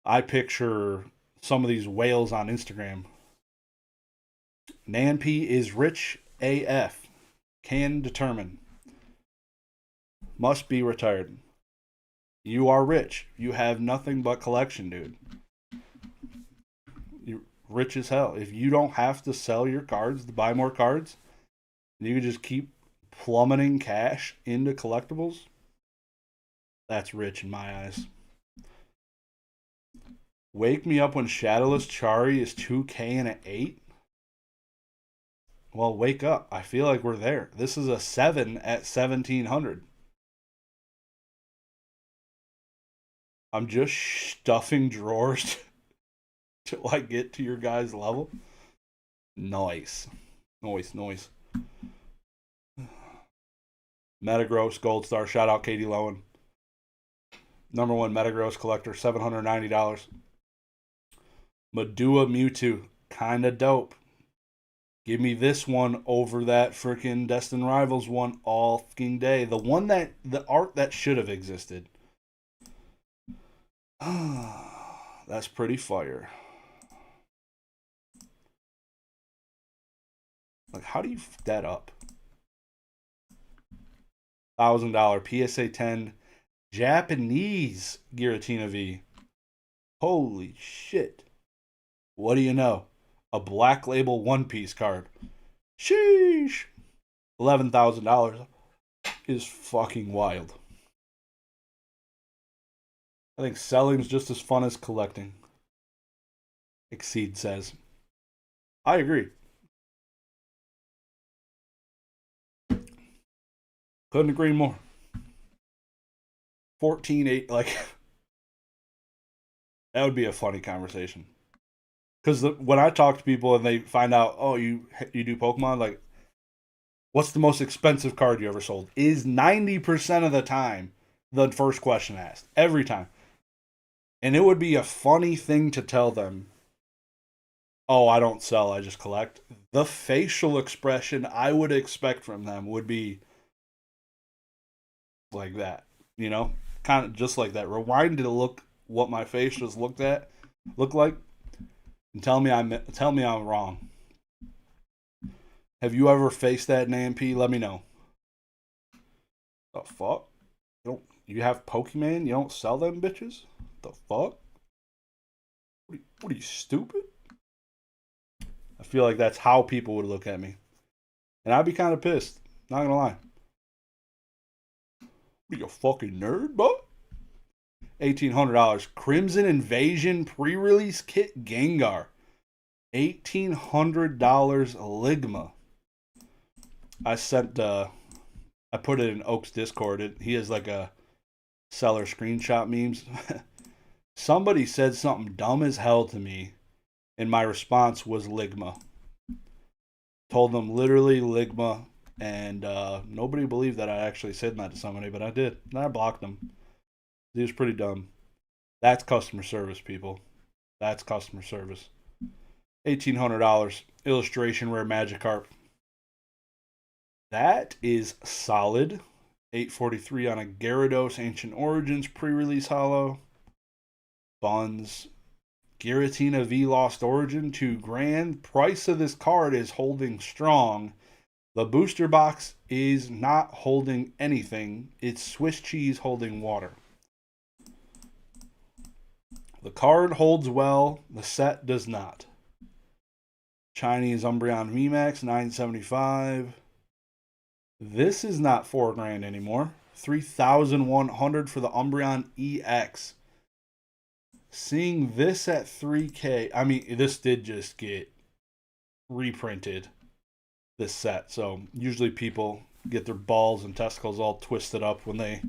I picture some of these whales on Instagram. Nanpy is rich AF. Can determine. Must be retired. You are rich. You have nothing but collection, dude. You're rich as hell. If you don't have to sell your cards to buy more cards, you can just keep plummeting cash into collectibles. That's rich in my eyes. Wake me up when Shadowless Chari is 2K and an 8. Well, wake up. I feel like we're there. This is a 7 at 1,700. I'm just stuffing drawers till I get to your guys' level. Nice. Noise. Metagross Gold Star. Shout out Katie Lowen. Number 1 Metagross collector. $790. Madua Mewtwo. Kinda dope. Give me this one over that freaking Destined Rivals one all fucking day. The art that should have existed. That's pretty fire. Like, how do you f that up? $1,000 PSA 10 Japanese Giratina V. Holy shit. What do you know? A Black Label One Piece card. Sheesh. $11,000 is fucking wild. I think selling's just as fun as collecting. Exceed says. I agree. Couldn't agree more. 14-8, like, that would be a funny conversation. Because when I talk to people and they find out, oh, you do Pokemon, like, what's the most expensive card you ever sold? Is 90% of the time the first question asked. Every time. And it would be a funny thing to tell them, oh, I don't sell, I just collect. The facial expression I would expect from them would be like that, you know? Kind of just like that. Rewind to look what my face was look like, and tell me I'm wrong. Have you ever faced that in AMP? Let me know. The fuck? You have Pokemon? You don't sell them bitches? The fuck? What are you, stupid? I feel like that's how people would look at me. And I'd be kind of pissed. Not gonna lie. What are you, a fucking nerd, bud? $1,800. Crimson Invasion pre-release kit Gengar. $1,800 Ligma. I put it in Oak's Discord. He has like a seller screenshot memes. Somebody said something dumb as hell to me, and my response was Ligma. Told them literally Ligma, and nobody believed that I actually said that to somebody, but I did. And I blocked them. He was pretty dumb. That's customer service, people. That's customer service. $1,800. Illustration rare Magikarp. That is solid. $843 on a Gyarados Ancient Origins pre-release holo. Buns. Giratina V Lost Origin, $2,000. Price of this card is holding strong. The booster box is not holding anything. It's Swiss cheese holding water. The card holds well. The set does not. Chinese Umbreon VMAX, $975. This is not $4,000 anymore. $3,100 for the Umbreon EX. Seeing this at $3,000, I mean, this did just get reprinted, this set. So usually people get their balls and testicles all twisted up when they,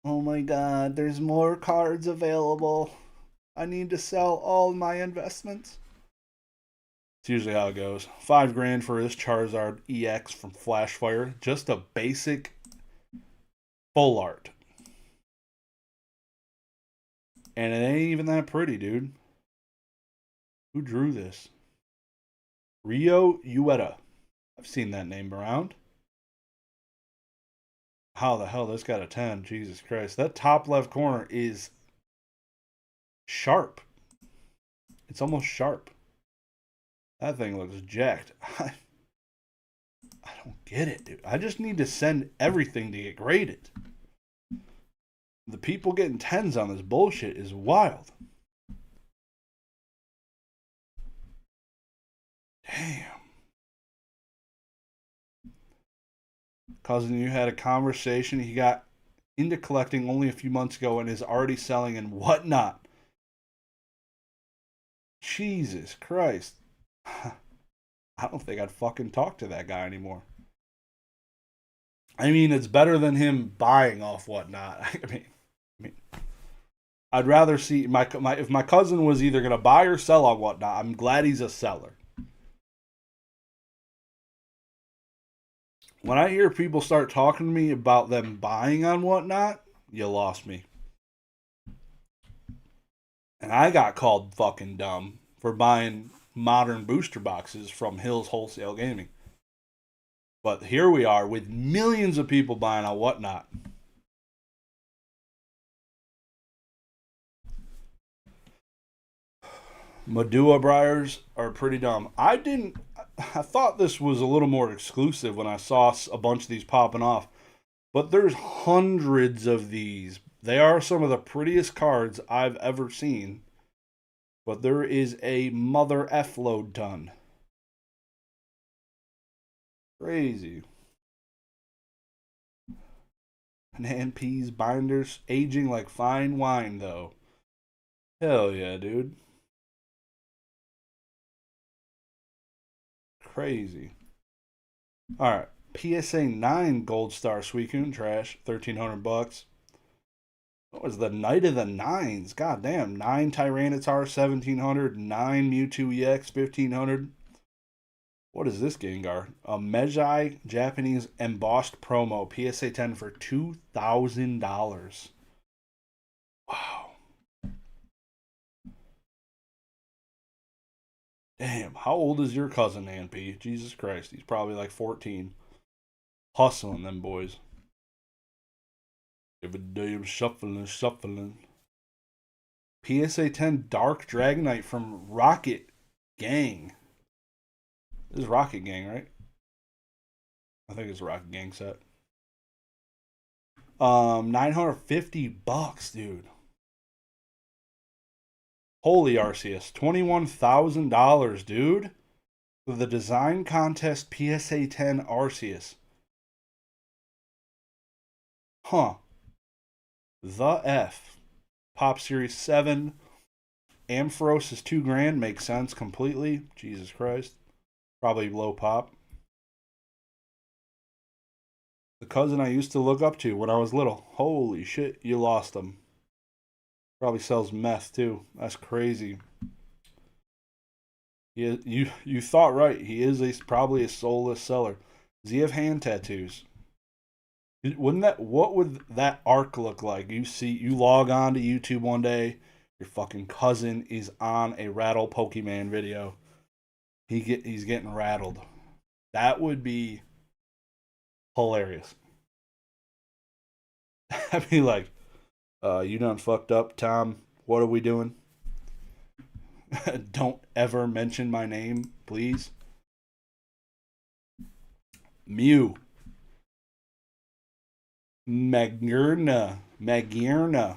oh my god, there's more cards available. I need to sell all my investments. It's usually how it goes. $5,000 for this Charizard EX from Flashfire. Just a basic full art. And it ain't even that pretty, dude. Who drew this? Rio Ueda. I've seen that name around. How the hell this got a 10? Jesus Christ. That top left corner is sharp. It's almost sharp. That thing looks jacked. I don't get it, dude. I just need to send everything to get graded. The people getting 10s on this bullshit is wild. Damn. Cousin, you had a conversation. He got into collecting only a few months ago and is already selling and whatnot. Jesus Christ. I don't think I'd fucking talk to that guy anymore. I mean, it's better than him buying off whatnot. I mean, I'd rather see if my cousin was either gonna buy or sell on whatnot. I'm glad he's a seller. When I hear people start talking to me about them buying on whatnot, you lost me. And I got called fucking dumb for buying modern booster boxes from Hills Wholesale Gaming. But here we are with millions of people buying on whatnot. Madua Briars are pretty dumb. I didn't. I thought this was a little more exclusive when I saw a bunch of these popping off, but there's hundreds of these. They are some of the prettiest cards I've ever seen, but there is a mother F load ton. Crazy. Nan Peas binders aging like fine wine, though. Hell yeah, dude. Crazy. All right. PSA 9 Gold Star Suicune trash, 1,300 bucks. What was the Night of the Nines? God damn. 9 Tyranitar, 1,700. 9 Mewtwo EX, 1,500. What is this Gengar? A Mejai Japanese embossed promo, PSA 10 for $2,000. Wow. Damn, how old is your cousin, NP? Jesus Christ, he's probably like 14. Hustling them boys. Every day I'm shuffling. PSA 10 Dark Dragonite from Rocket Gang. This is Rocket Gang, right? I think it's a Rocket Gang set. 950 bucks, dude. Holy Arceus, $21,000, dude. For the design contest PSA 10 Arceus. Huh. The F. Pop Series 7. Ampharos is $2,000. Makes sense completely. Jesus Christ. Probably low pop. The cousin I used to look up to when I was little. Holy shit, you lost him. Probably sells meth too. That's crazy. You thought right. He is probably a soulless seller. Does he have hand tattoos? What would that arc look like? You log on to YouTube one day, your fucking cousin is on a rattle Pokemon video. He's getting rattled. That would be hilarious. I'd be like, you done fucked up, Tom. What are we doing? Don't ever mention my name, please. Mew. Magirna.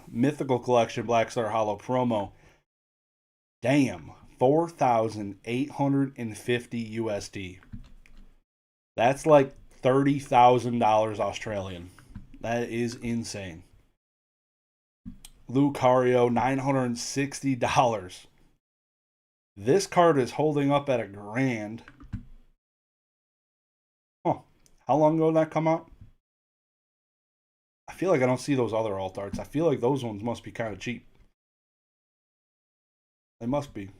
Mythical Collection Black Star Hollow promo. Damn. 4,850 USD. That's like $30,000 Australian. That is insane. Lucario, $960. This card is holding up at $1,000. Huh. How long ago did that come out? I feel like I don't see those other alt arts. I feel like those ones must be kind of cheap. They must be.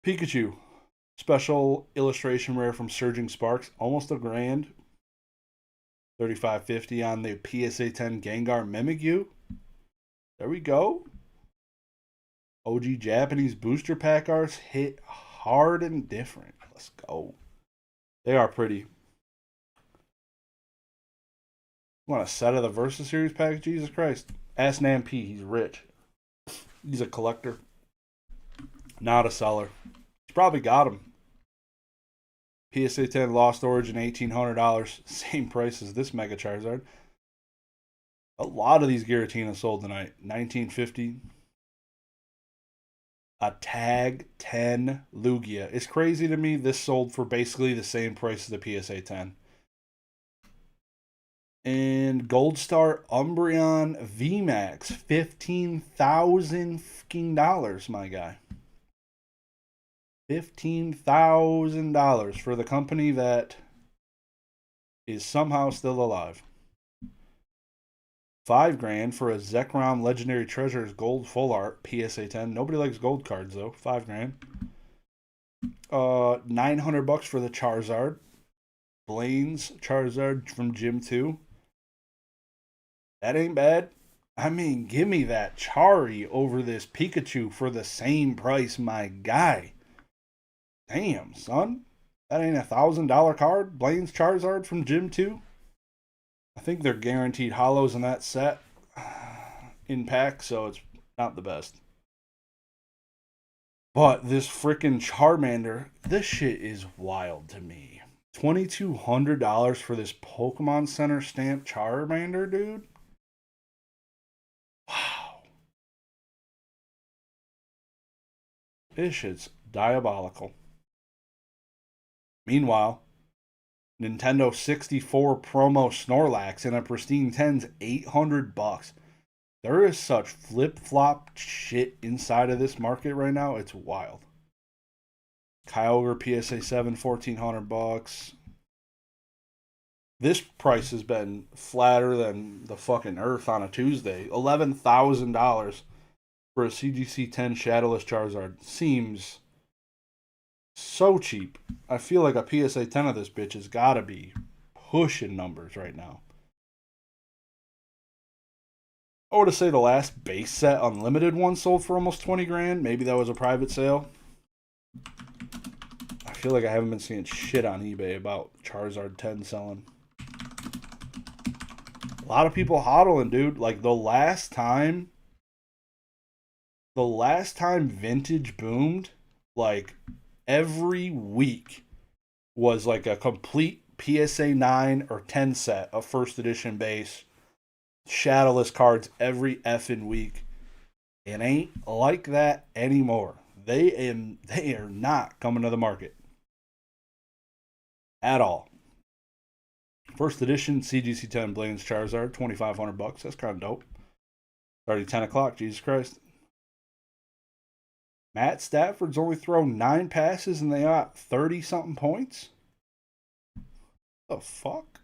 Pikachu. Special illustration rare from Surging Sparks. Almost $1,000. $3,550 on the PSA 10 Gengar Mimikyu. There we go. OG Japanese booster pack arts hit hard and different. Let's go. They are pretty. Want a set of the Versus Series pack? Jesus Christ. Ask Nam P. He's rich. He's a collector. Not a seller. He's probably got them. PSA 10 Lost Origin, $1,800. Same price as this Mega Charizard. A lot of these Giratina sold tonight. $1,950. A Tag 10 Lugia. It's crazy to me this sold for basically the same price as the PSA 10. And Gold Star Umbreon VMAX, $15,000, my guy. $15,000 for the company that is somehow still alive. $5,000 for a Zekrom Legendary Treasures Gold Full Art PSA 10. Nobody likes gold cards though. $5,000. $900 for the Charizard. Blaine's Charizard from Gym 2. That ain't bad. I mean, give me that Chari over this Pikachu for the same price, my guy. Damn, son. That ain't $1,000 card. Blaine's Charizard from Gym 2. I think they're guaranteed hollows in that set in pack, so it's not the best. But this freaking Charmander, this shit is wild to me. $2,200 for this Pokemon Center stamp Charmander, dude? Wow. This shit's diabolical. Meanwhile, Nintendo 64 promo Snorlax in a pristine 10's $800. There is such flip-flop shit inside of this market right now. It's wild. Kyogre PSA 7, $1,400. This price has been flatter than the fucking earth on a Tuesday. $11,000 for a CGC 10 Shadowless Charizard seems so cheap. I feel like a PSA 10 of this bitch has got to be pushing numbers right now. I would say the last base set unlimited one sold for almost 20 grand. Maybe that was a private sale. I feel like I haven't been seeing shit on eBay about Charizard 10 selling. A lot of people hodling, dude. Like the last time vintage boomed, like every week was like a complete PSA 9 or 10 set of first edition base. Shadowless cards every effing week. It ain't like that anymore. They are not coming to the market at all. First edition CGC 10 Blaine's Charizard, $2,500. That's kind of dope. Already 10 o'clock. Jesus Christ. Matt Stafford's only thrown 9 passes and they got 30 something points. The fuck?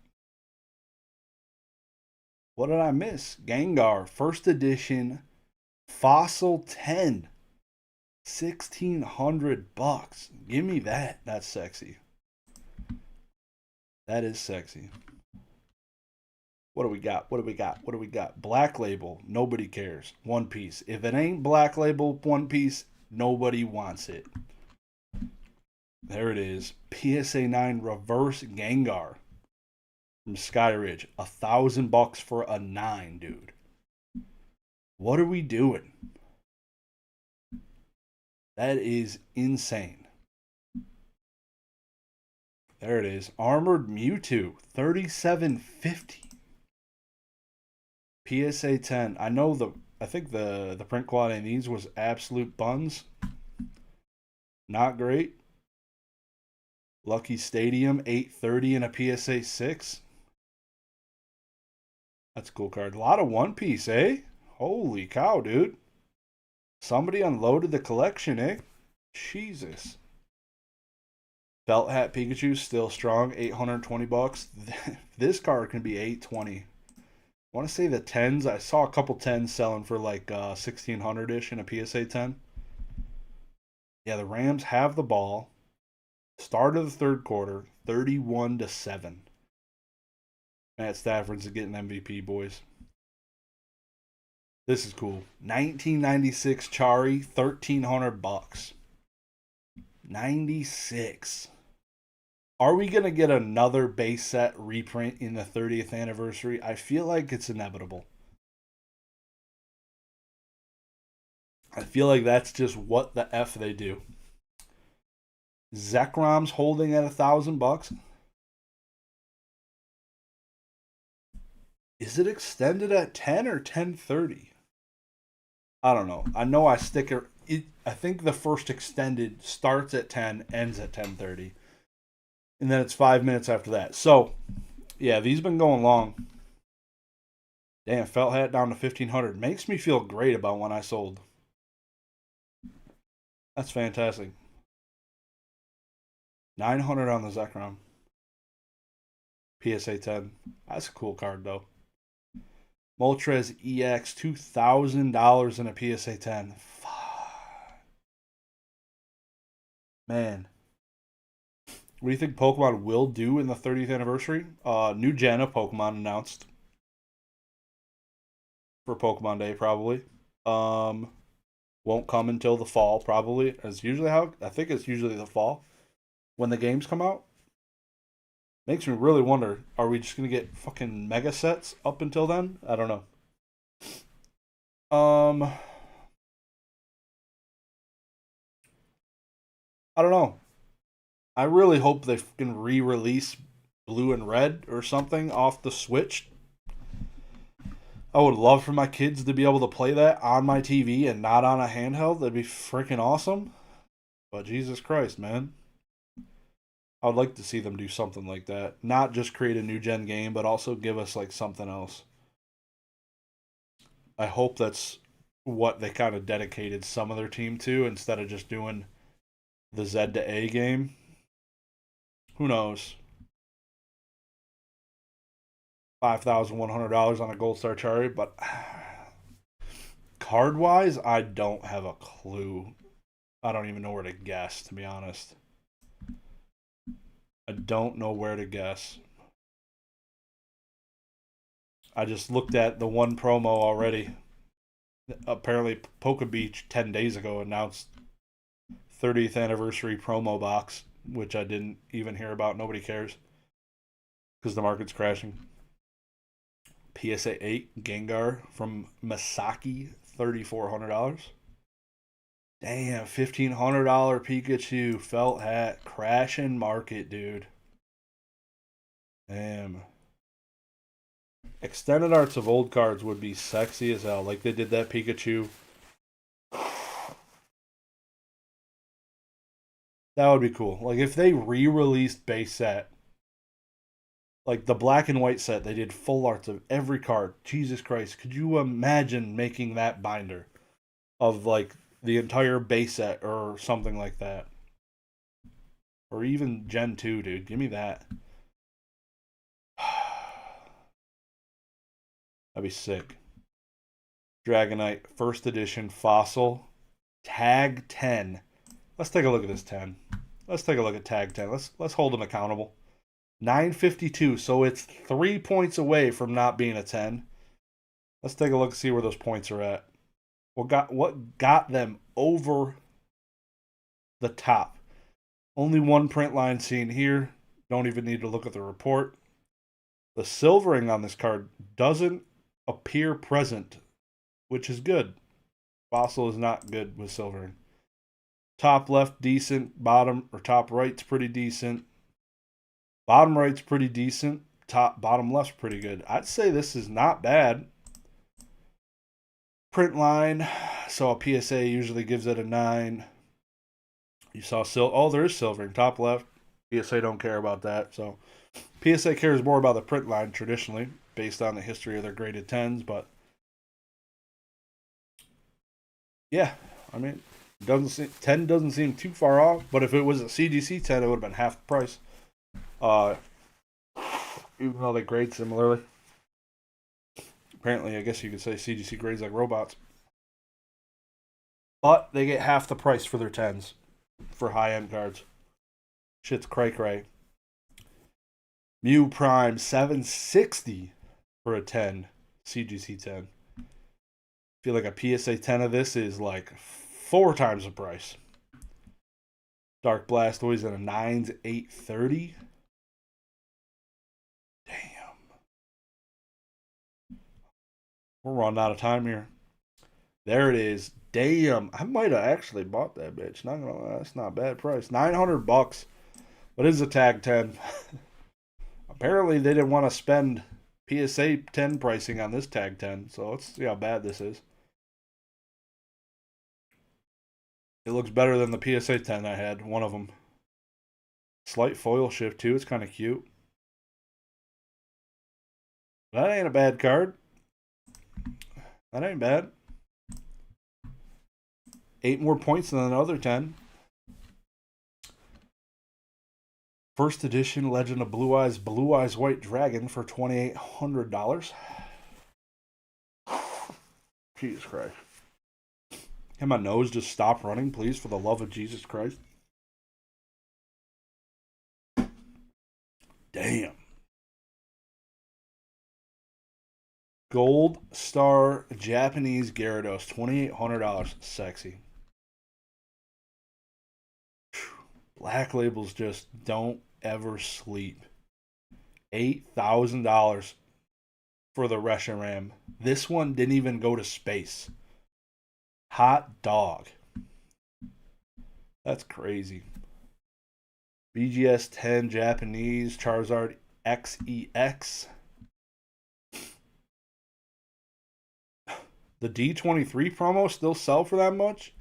What did I miss? Gengar, first edition, Fossil 10, $1,600. Give me that. That's sexy. That is sexy. What do we got? What do we got? What do we got? Black Label, nobody cares. One Piece. If it ain't Black Label One Piece, nobody wants it. There it is. PSA 9 Reverse Gengar from Skyridge. $1,000 for a 9, dude. What are we doing? That is insane. There it is. Armored Mewtwo, $3,750. PSA 10. I think the print quality in these was absolute buns. Not great. Lucky Stadium, $830 in a PSA 6. That's a cool card. A lot of One Piece, eh? Holy cow, dude. Somebody unloaded the collection, eh? Jesus. Felt Hat Pikachu still strong, $820. This card can be $820. I want to say the 10s. I saw a couple 10s selling for like 1600-ish in a PSA 10. Yeah, the Rams have the ball. Start of the third quarter, 31-7. Matt Stafford's getting MVP, boys. This is cool. 1996 Chari, $1,300. 96. Are we going to get another base set reprint in the 30th anniversary? I feel like it's inevitable. I feel like that's just what the F they do. Zekrom's holding at $1,000. Is it extended at 10 or 1030? I don't know. I know I stick it. I think the first extended starts at 10, ends at 10:30, and then it's 5 minutes after that. So, yeah, these been going long. Damn, Felt Hat down to 1,500 makes me feel great about when I sold. That's fantastic. 900 on the Zekrom. PSA 10. That's a cool card though. Moltres EX, $2,000 in a PSA 10. Man. What do you think Pokemon will do in the 30th anniversary? New gen of Pokemon announced for Pokemon Day, probably. Won't come until the fall, probably. As usually how I think it's usually the fall when the games come out. Makes me really wonder, are we just gonna get fucking mega sets up until then? I don't know. I don't know. I really hope they can re-release blue and red or something off the Switch. I would love for my kids to be able to play that on my TV and not on a handheld. That'd be freaking awesome. But Jesus Christ, man. I would like to see them do something like that. Not just create a new gen game, but also give us like something else. I hope that's what they kind of dedicated some of their team to instead of just doing the Z to A game. Who knows? $5,100 on a Gold Star Chari, but card wise, I don't have a clue. I don't even know where to guess, to be honest. I don't know where to guess. I just looked at the one promo already. Apparently, Poke Beach 10 days ago announced 30th anniversary promo box, which I didn't even hear about. Nobody cares because the market's crashing. PSA 8 Gengar from Masaki, $3,400. Damn, $1,500 Pikachu felt hat crashing market, dude. Damn. Extended arts of old cards would be sexy as hell, like they did that Pikachu. That would be cool. Like if they re-released base set, like the black and white set, they did full arts of every card. Jesus Christ, could you imagine making that binder of like the entire base set or something like that? Or even Gen 2, dude. Give me that. That'd be sick. Dragonite, first edition, fossil, tag 10. Let's take a look at this 10. Let's take a look at tag 10. Let's hold them accountable. 952, so it's 3 points away from not being a 10. Let's take a look and see where those points are at. What got them over the top? Only one print line seen here. Don't even need to look at the report. The silvering on this card doesn't appear present, which is good. Fossil is not good with silvering. Top left decent, bottom or top right's pretty decent. Bottom right's pretty decent. Bottom left's pretty good. I'd say this is not bad. Print line, so a PSA usually gives it a 9. You saw there is silvering. Top left. PSA don't care about that. So PSA cares more about the print line traditionally, based on the history of their graded 10s. But yeah, I mean, 10 doesn't seem too far off. But if it was a CGC 10, it would have been half the price. Even though they grade similarly. Apparently, I guess you could say CGC grades like robots. But they get half the price for their 10s for high-end cards. Shit's cray-cray. Mew Prime, $760 for a 10, CGC 10. I feel like a PSA 10 of this is like 4 times the price. Dark Blastoise in a 9's, $830. Damn. We're running out of time here. There it is. Damn. I might have actually bought that bitch. Not gonna lie, that's not a bad price. $900. But it is a tag 10. Apparently they didn't want to spend PSA 10 pricing on this tag 10. So let's see how bad this is. It looks better than the PSA 10 I had. One of them. Slight foil shift too. It's kind of cute. That ain't a bad card. That ain't bad. 8 more points than another 10. First edition Legend of Blue Eyes White Dragon for $2,800. Jesus Christ. Can my nose just stop running, please, for the love of Jesus Christ? Damn. Gold Star Japanese Gyarados, $2,800. Sexy. Black labels just don't ever sleep. $8,000 for the Reshiram. This one didn't even go to space. Hot dog. That's crazy. BGS 10 Japanese Charizard XEX. The D23 promo still sell for that much?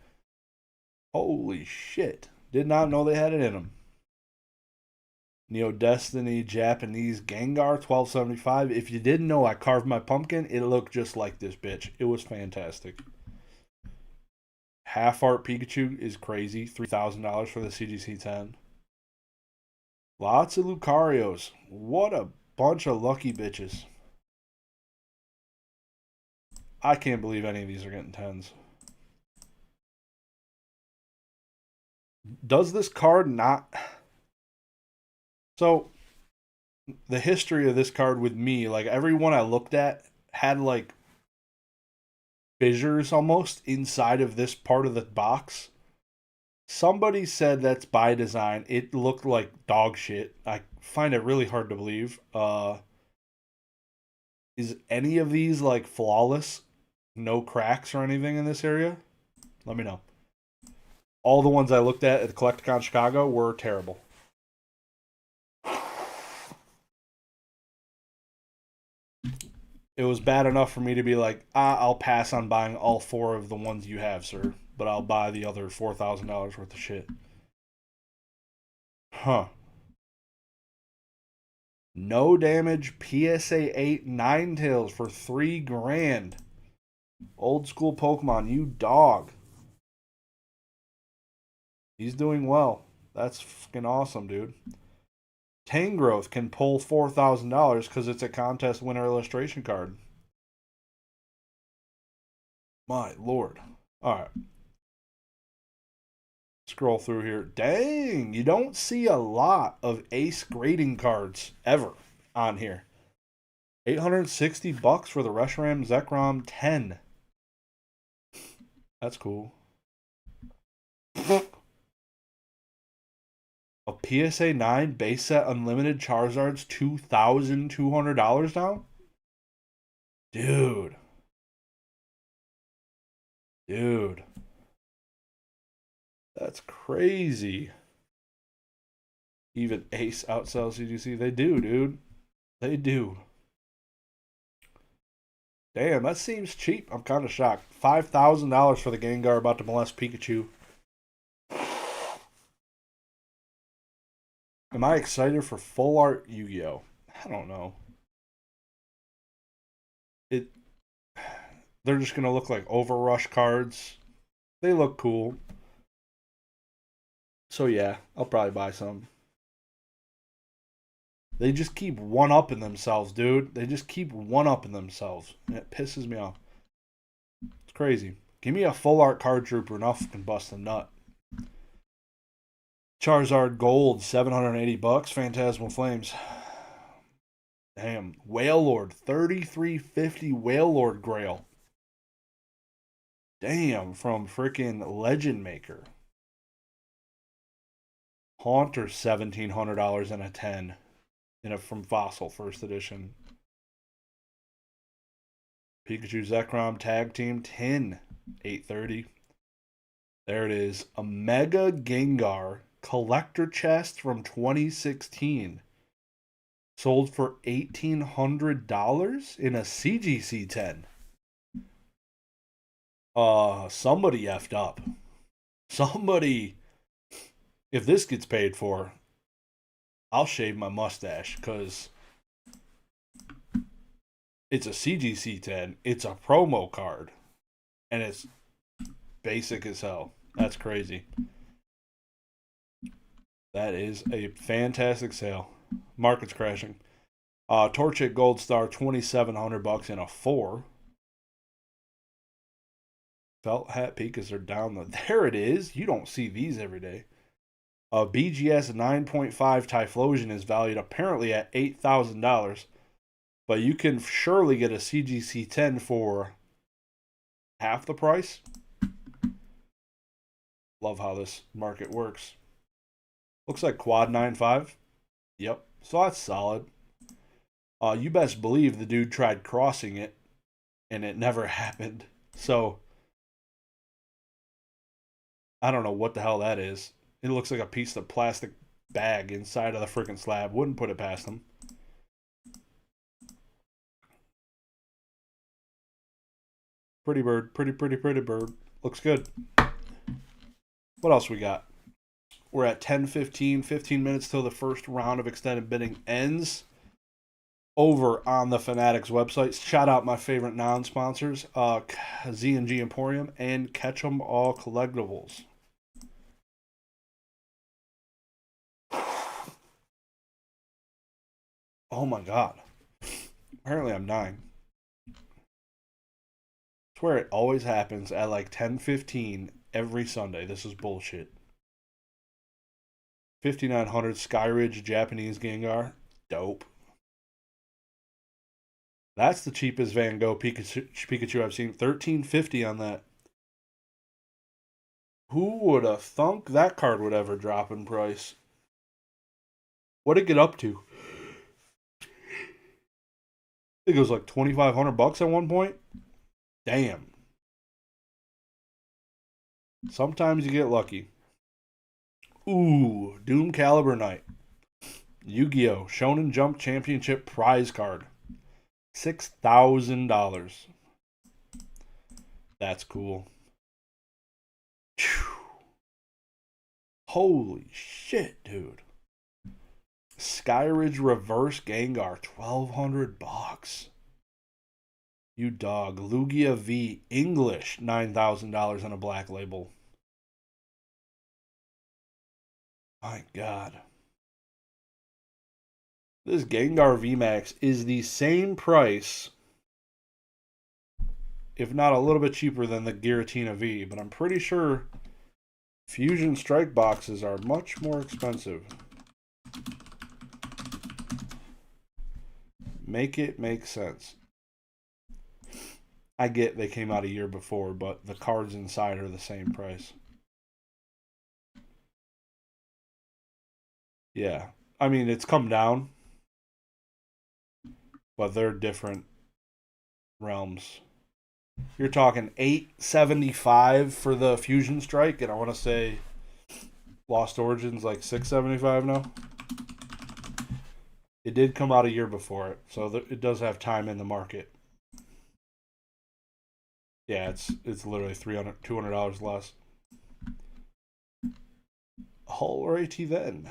Holy shit. Did not know they had it in them. Neo Destiny Japanese Gengar 1275. If you didn't know I carved my pumpkin, it looked just like this bitch. It was fantastic. Half Art Pikachu is crazy. $3,000 for the CGC 10. Lots of Lucarios. What a bunch of lucky bitches. I can't believe any of these are getting 10s. Does this card not... So, the history of this card with me, like every one I looked at had like fissures almost inside of this part of the box. Somebody said that's by design. It looked like dog shit. I find it really hard to believe. Is any of these like flawless? No cracks or anything in this area? Let me know. All the ones I looked at the Collecticon Chicago were terrible. It was bad enough for me to be like, I'll pass on buying all 4 of the ones you have, sir. But I'll buy the other $4,000 worth of shit. Huh. No damage PSA 8 Ninetales for $3,000. Old school Pokemon, you dog. He's doing well. That's fucking awesome, dude. Tangrowth can pull $4,000 because it's a contest winner illustration card. My lord. Alright. Scroll through here. Dang, you don't see a lot of ace grading cards ever on here. $860 for the Reshiram Zekrom 10. That's cool. A PSA 9 base set unlimited Charizard's $2,200 now? Dude. Dude. That's crazy. Even Ace outsells CGC. They do, dude. They do. Damn, that seems cheap. I'm kind of shocked. $5,000 for the Gengar about to molest Pikachu. Am I excited for full art Yu-Gi-Oh? I don't know. They're just gonna look like Overrush cards. They look cool. So yeah, I'll probably buy some. They just keep one-upping themselves, dude. They just keep one-upping themselves. And it pisses me off. It's crazy. Give me a full art card trooper and I can bust a nut. Charizard Gold, $780. Phantasmal Flames. Damn. Wailord, $33.50 Wailord Grail. Damn, from freaking Legend Maker. Haunter, $1,700 and a 10. From Fossil First Edition. Pikachu Zekrom Tag Team 10. $830. There it is. A Mega Gengar collector chest from 2016. Sold for $1,800 in a CGC 10. Somebody effed up. Somebody, if this gets paid for, I'll shave my mustache because it's a CGC 10. It's a promo card. And it's basic as hell. That's crazy. That is a fantastic sale. Market's crashing. Torchic Gold Star, $2,700 in a 4. Felt Hat Pikas are down. There it is. You don't see these every day. A BGS 9.5 Typhlosion is valued apparently at $8,000. But you can surely get a CGC 10 for half the price. Love how this market works. Looks like Quad 9.5. Yep. So that's solid. You best believe the dude tried crossing it and it never happened. So I don't know what the hell that is. It looks like a piece of plastic bag inside of the freaking slab. Wouldn't put it past them. Pretty bird. Pretty bird. Looks good. What else we got? We're at 10:15, 15 minutes till the first round of extended bidding ends. Over on the Fanatics website. Shout out my favorite non-sponsors, Z&G Emporium and Catch 'em All Collectibles. Oh my god. Apparently I'm dying. I swear it always happens at like 10:15 every Sunday. This is bullshit. 5900 Skyridge Japanese Gengar. Dope. That's the cheapest Van Gogh Pikachu I've seen. $13.50 on that. Who would have thunk that card would ever drop in price? What'd it get up to? I think it was like $2,500 at one point. Damn. Sometimes you get lucky. Ooh, Doom Caliber Knight. Yu-Gi-Oh! Shonen Jump Championship prize card. $6,000. That's cool. Whew. Holy shit, dude. Skyridge Reverse Gengar, $1,200. You dog. Lugia V English, $9,000 on a black label. My god. This Gengar VMAX is the same price, if not a little bit cheaper than the Giratina V, but I'm pretty sure Fusion Strike boxes are much more expensive. Make it make sense. I get they came out a year before, but the cards inside are the same price. Yeah. I mean, it's come down, but they're different realms. You're talking $875 for the Fusion Strike, and I want to say Lost Origins like $675 now. It did come out a year before it, so it does have time in the market. Yeah, it's literally $200 less. Alrighty then.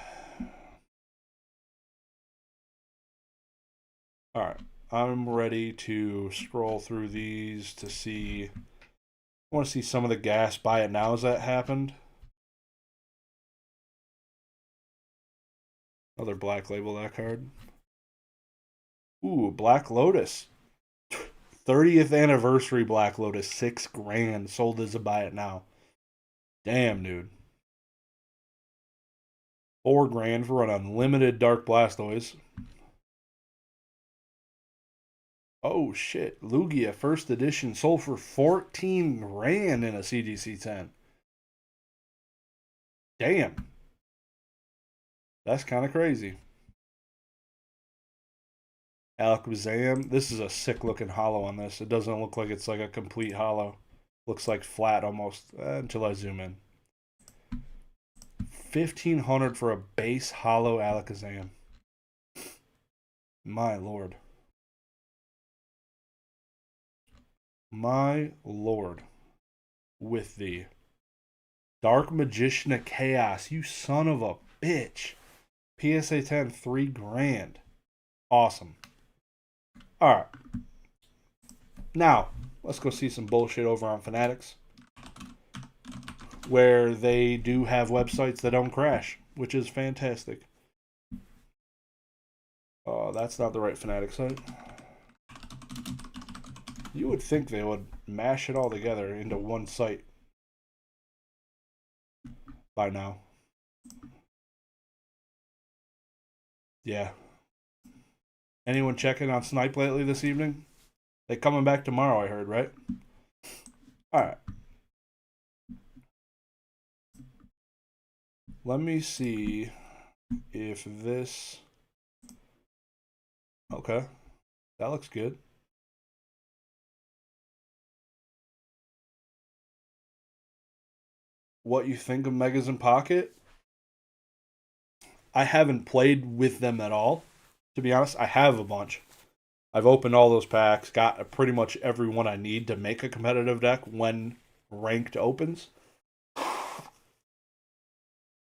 All right, I'm ready to scroll through these to see. I want to see some of the gas buy it nows that happened. Another black label that card. Ooh, Black Lotus. 30th anniversary Black Lotus, $6,000. Sold as a buy it now. Damn, dude. $4,000 for an unlimited Dark Blastoise. Oh shit, Lugia first edition sold for $14,000 in a CGC 10. Damn. That's kind of crazy. Alakazam. This is a sick looking hollow on this. It doesn't look like it's like a complete hollow. Looks like flat almost until I zoom in. 1,500 for a base hollow Alakazam. My lord. My lord. With the Dark Magician of Chaos. You son of a bitch. PSA 10, $3,000. Awesome. Alright. Now, let's go see some bullshit over on Fanatics, where they do have websites that don't crash, which is fantastic. That's not the right Fanatic site. You would think they would mash it all together into one site by now. Yeah. Anyone checking on Snipe lately this evening? They coming back tomorrow, I heard, right? Alright. Let me see if this... Okay. That looks good. What you think of Megas in Pocket? I haven't played with them at all. To be honest, I have a bunch. I've opened all those packs, got pretty much every one I need to make a competitive deck when ranked opens.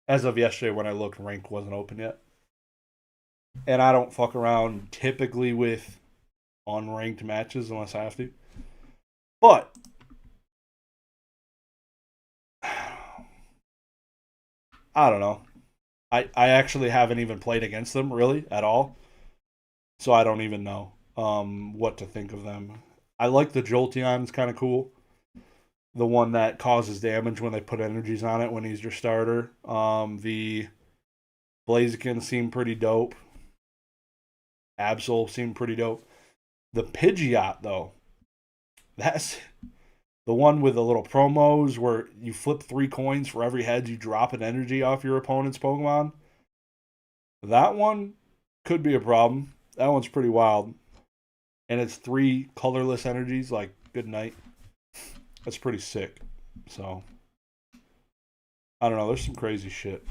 As of yesterday, when I looked, ranked wasn't open yet. And I don't fuck around typically with unranked matches unless I have to. But I don't know. I actually haven't even played against them really at all. So I don't even know what to think of them. I like the Jolteon, it's kind of cool. The one that causes damage when they put energies on it when he's your starter. The Blaziken seemed pretty dope. Absol seemed pretty dope. The Pidgeot, though, that's the one with the little promos where you flip 3 coins for every head you drop an energy off your opponent's Pokemon. That one could be a problem. That one's pretty wild. And it's 3 colorless energies, like good night. That's pretty sick. So, I don't know. There's some crazy shit.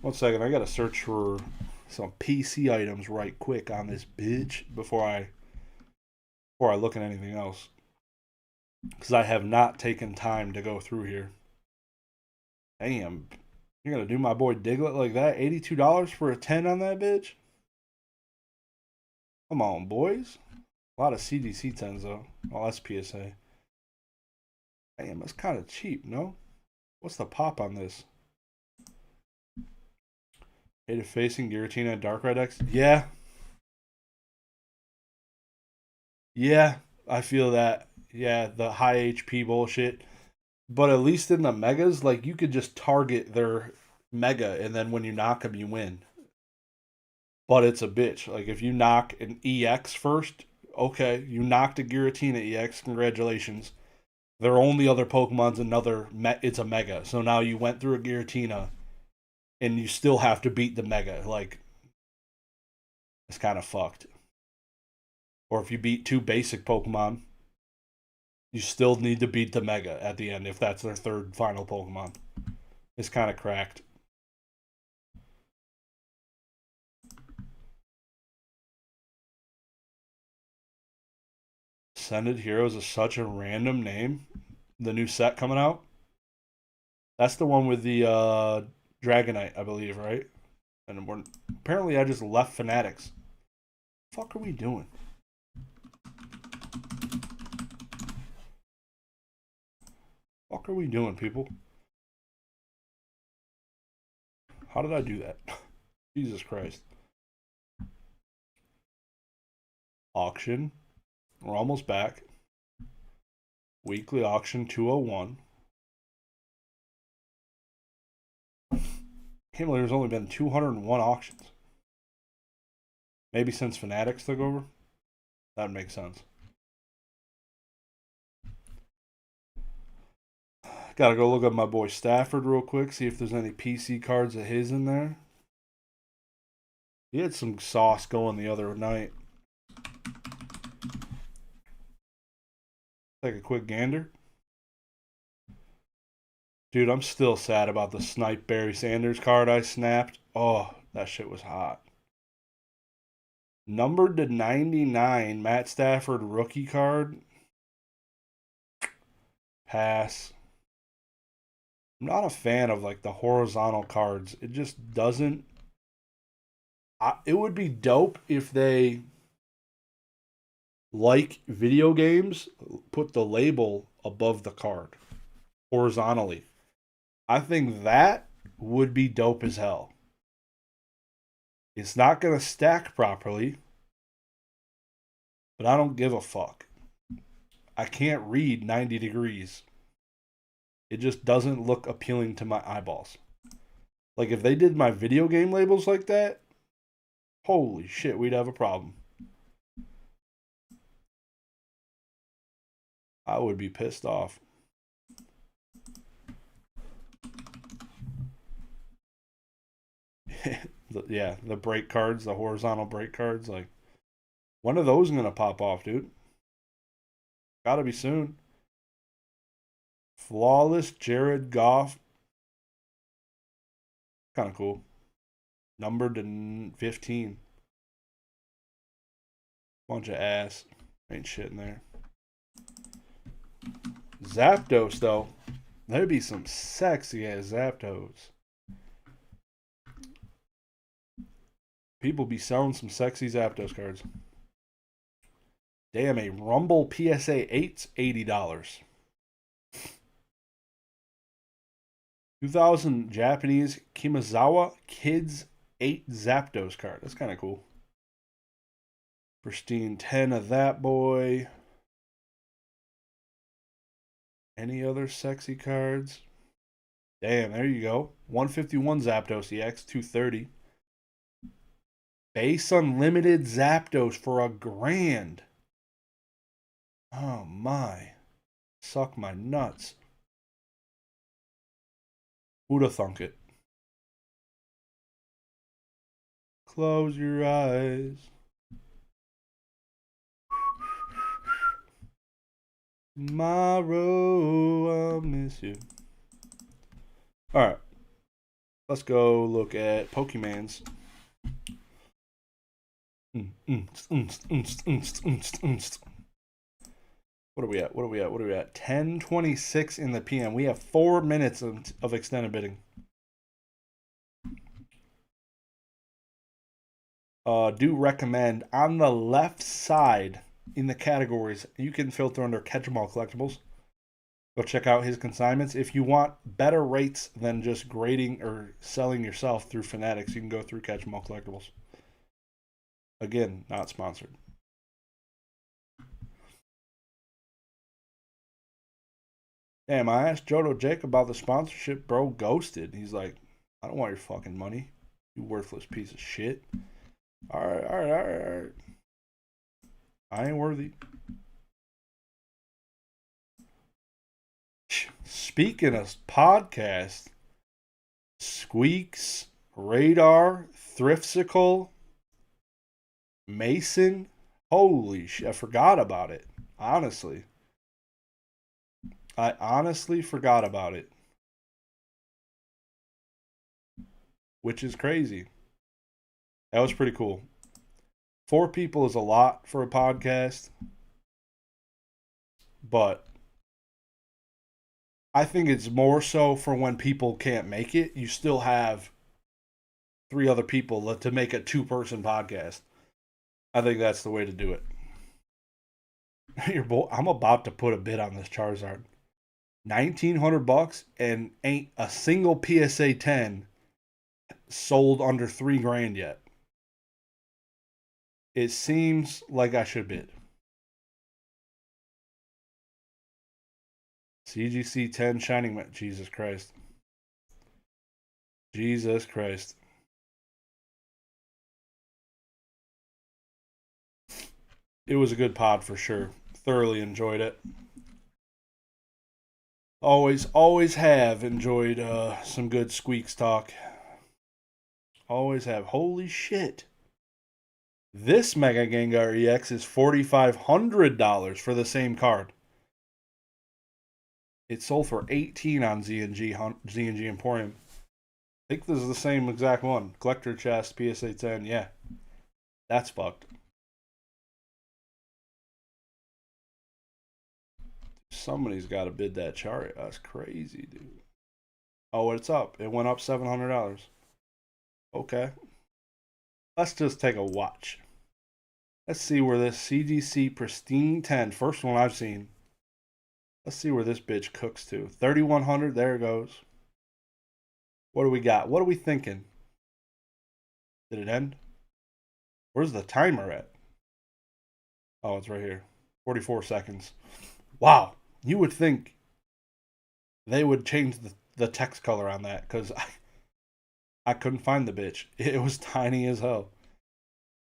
1 second. I got to search for some PC items right quick on this bitch before I look at anything else. Because I have not taken time to go through here. Damn. You're going to do my boy Diglett like that? $82 for a 10 on that bitch? Come on, boys. A lot of CDC 10s, though. Oh, that's PSA. Damn, that's kind of cheap, no? What's the pop on this? Hated facing Giratina and Darkrai X? Yeah. Yeah, I feel that. Yeah, the high HP bullshit. But at least in the megas, like, you could just target their mega, and then when you knock them, you win. But it's a bitch. Like, if you knock an EX first, okay, you knocked a Giratina EX, congratulations. Their only other Pokemon's it's a Mega. So now you went through a Giratina, and you still have to beat the Mega. Like, it's kind of fucked. Or if you beat 2 basic Pokemon, you still need to beat the Mega at the end if that's their 3rd final Pokemon. It's kind of cracked. Ascended Heroes is such a random name. The new set coming out. That's the one with the Dragonite, I believe, right? And apparently I just left Fanatics. The fuck are we doing? Fuck are we doing, people? How did I do that? Jesus Christ. Auction. We're almost back. Weekly auction 201. Can't believe there's only been 201 auctions. Maybe since Fanatics took over? That would make sense. Gotta go look at my boy Stafford real quick, see if there's any PC cards of his in there. He had some sauce going the other night. Take a quick gander. Dude, I'm still sad about the Snipe Barry Sanders card I snapped. Oh, that shit was hot. Numbered to 99, Matt Stafford rookie card. Pass. I'm not a fan of like the horizontal cards. It just doesn't. It would be dope if they, like video games, put the label above the card horizontally. I think that would be dope as hell. It's not going to stack properly, but I don't give a fuck. I can't read 90 degrees. It just doesn't look appealing to my eyeballs. Like, if they did my video game labels like that, holy shit, we'd have a problem. I would be pissed off. Yeah, the break cards, the horizontal break cards, like, when are those going to pop off, dude? Gotta be soon. Flawless Jared Goff. Kind of cool. Numbered to 15. Bunch of ass. Ain't shit in there. Zapdos, though. There'd be some sexy ass Zapdos. People be selling some sexy Zapdos cards. Damn, a Rumble PSA 8's $80. 2000 Japanese Kimizawa Kids 8 Zapdos card. That's kind of cool. Pristine 10 of that boy. Any other sexy cards? Damn, there you go. 151 Zapdos EX, 230. Base Unlimited Zapdos for $1,000. Oh my. Suck my nuts. Who'da thunk it? Close your eyes. Tomorrow I'll miss you. Alright. Let's go look at Pokemons. What are we at? 10:26 in the PM. We have 4 minutes of extended bidding. Do recommend on the left side in the categories, you can filter under Catch 'em All Collectibles. Go check out his consignments. If you want better rates than just grading or selling yourself through Fanatics, you can go through Catch 'em All Collectibles. Again, not sponsored. Damn, I asked Jodo Jake about the sponsorship, bro. Ghosted. He's like, I don't want your fucking money, you worthless piece of shit. All right. I ain't worthy. Speaking of podcast, Squeaks, Radar, Thriftsicle, Mason. Holy shit, I forgot about it. Honestly. I honestly forgot about it. Which is crazy. That was pretty cool. 4 people is a lot for a podcast. But I think it's more so for when people can't make it. You still have 3 other people to make a 2-person podcast. I think that's the way to do it. I'm about to put a bid on this Charizard. $1,900 and ain't a single PSA 10 sold under $3,000 yet. It seems like I should bid. CGC 10 Shining. Jesus Christ. Jesus Christ. It was a good pod for sure. Thoroughly enjoyed it. Always have enjoyed some good Squeaks talk. Always have. Holy shit. This Mega Gengar EX is $4,500 for the same card. It sold for $18 on Z&G Emporium. I think this is the same exact one. Collector chest, PSA 10. Yeah. That's fucked. Somebody's got to bid that chart. That's crazy, dude. Oh, it's up. It went up $700. Okay. Let's just take a watch. Let's see where this CGC Pristine 10, first one I've seen. Let's see where this bitch cooks to. 3,100, there it goes. What do we got? What are we thinking? Did it end? Where's the timer at? Oh, it's right here. 44 seconds. Wow. You would think they would change the text color on that, because I couldn't find the bitch. It was tiny as hell.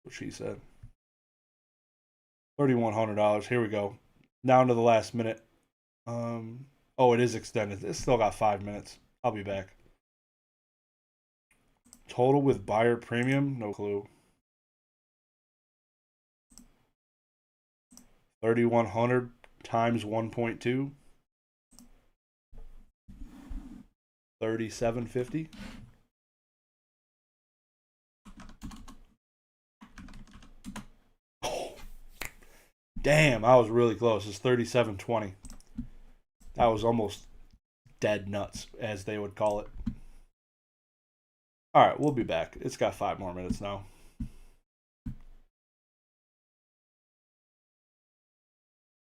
What she said. $3,100. Here we go. Down to the last minute. Oh, it is extended. It's still got 5 minutes. I'll be back. Total with buyer premium? No clue. 3,100 times 1.2. 3,750. Damn, I was really close. It's 37-20. That was almost dead nuts, as they would call it. All right, we'll be back. It's got 5 more minutes now.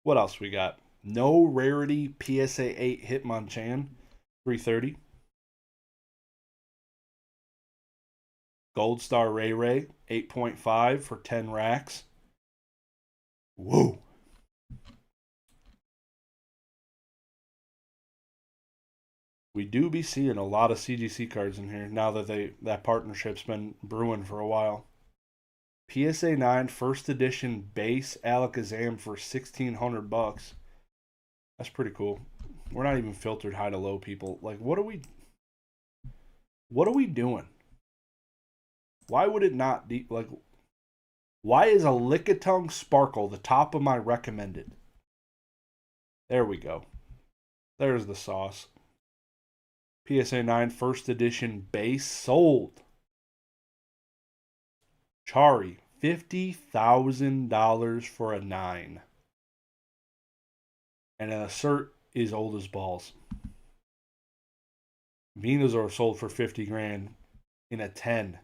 What else we got? No rarity PSA 8 Hitmonchan, 330. Gold Star Ray Ray, 8.5 for 10 racks. Whoa. We do be seeing a lot of CGC cards in here now that that partnership's been brewing for a while. PSA 9 first edition base Alakazam for $1,600. That's pretty cool. We're not even filtered high to low, people. Like, what are we doing? Why would it not be like? Why is a Lickitung Sparkle the top of my recommended? There we go. There's the sauce. PSA 9 first edition base sold. Chari, $50,000 for a 9. And an assert is old as balls. Venusaur sold for 50 grand in a 10.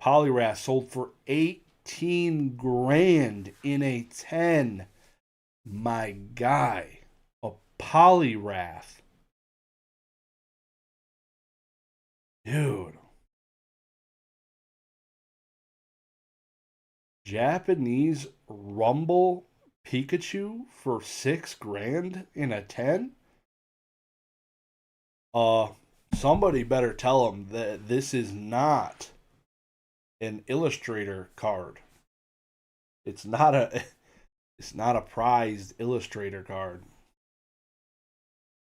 Poliwrath sold for 18 grand in a 10. My guy, a Poliwrath. Dude. Japanese Rumble Pikachu for 6 grand in a 10? Somebody better tell him that this is not an illustrator card. It's not a prized illustrator card.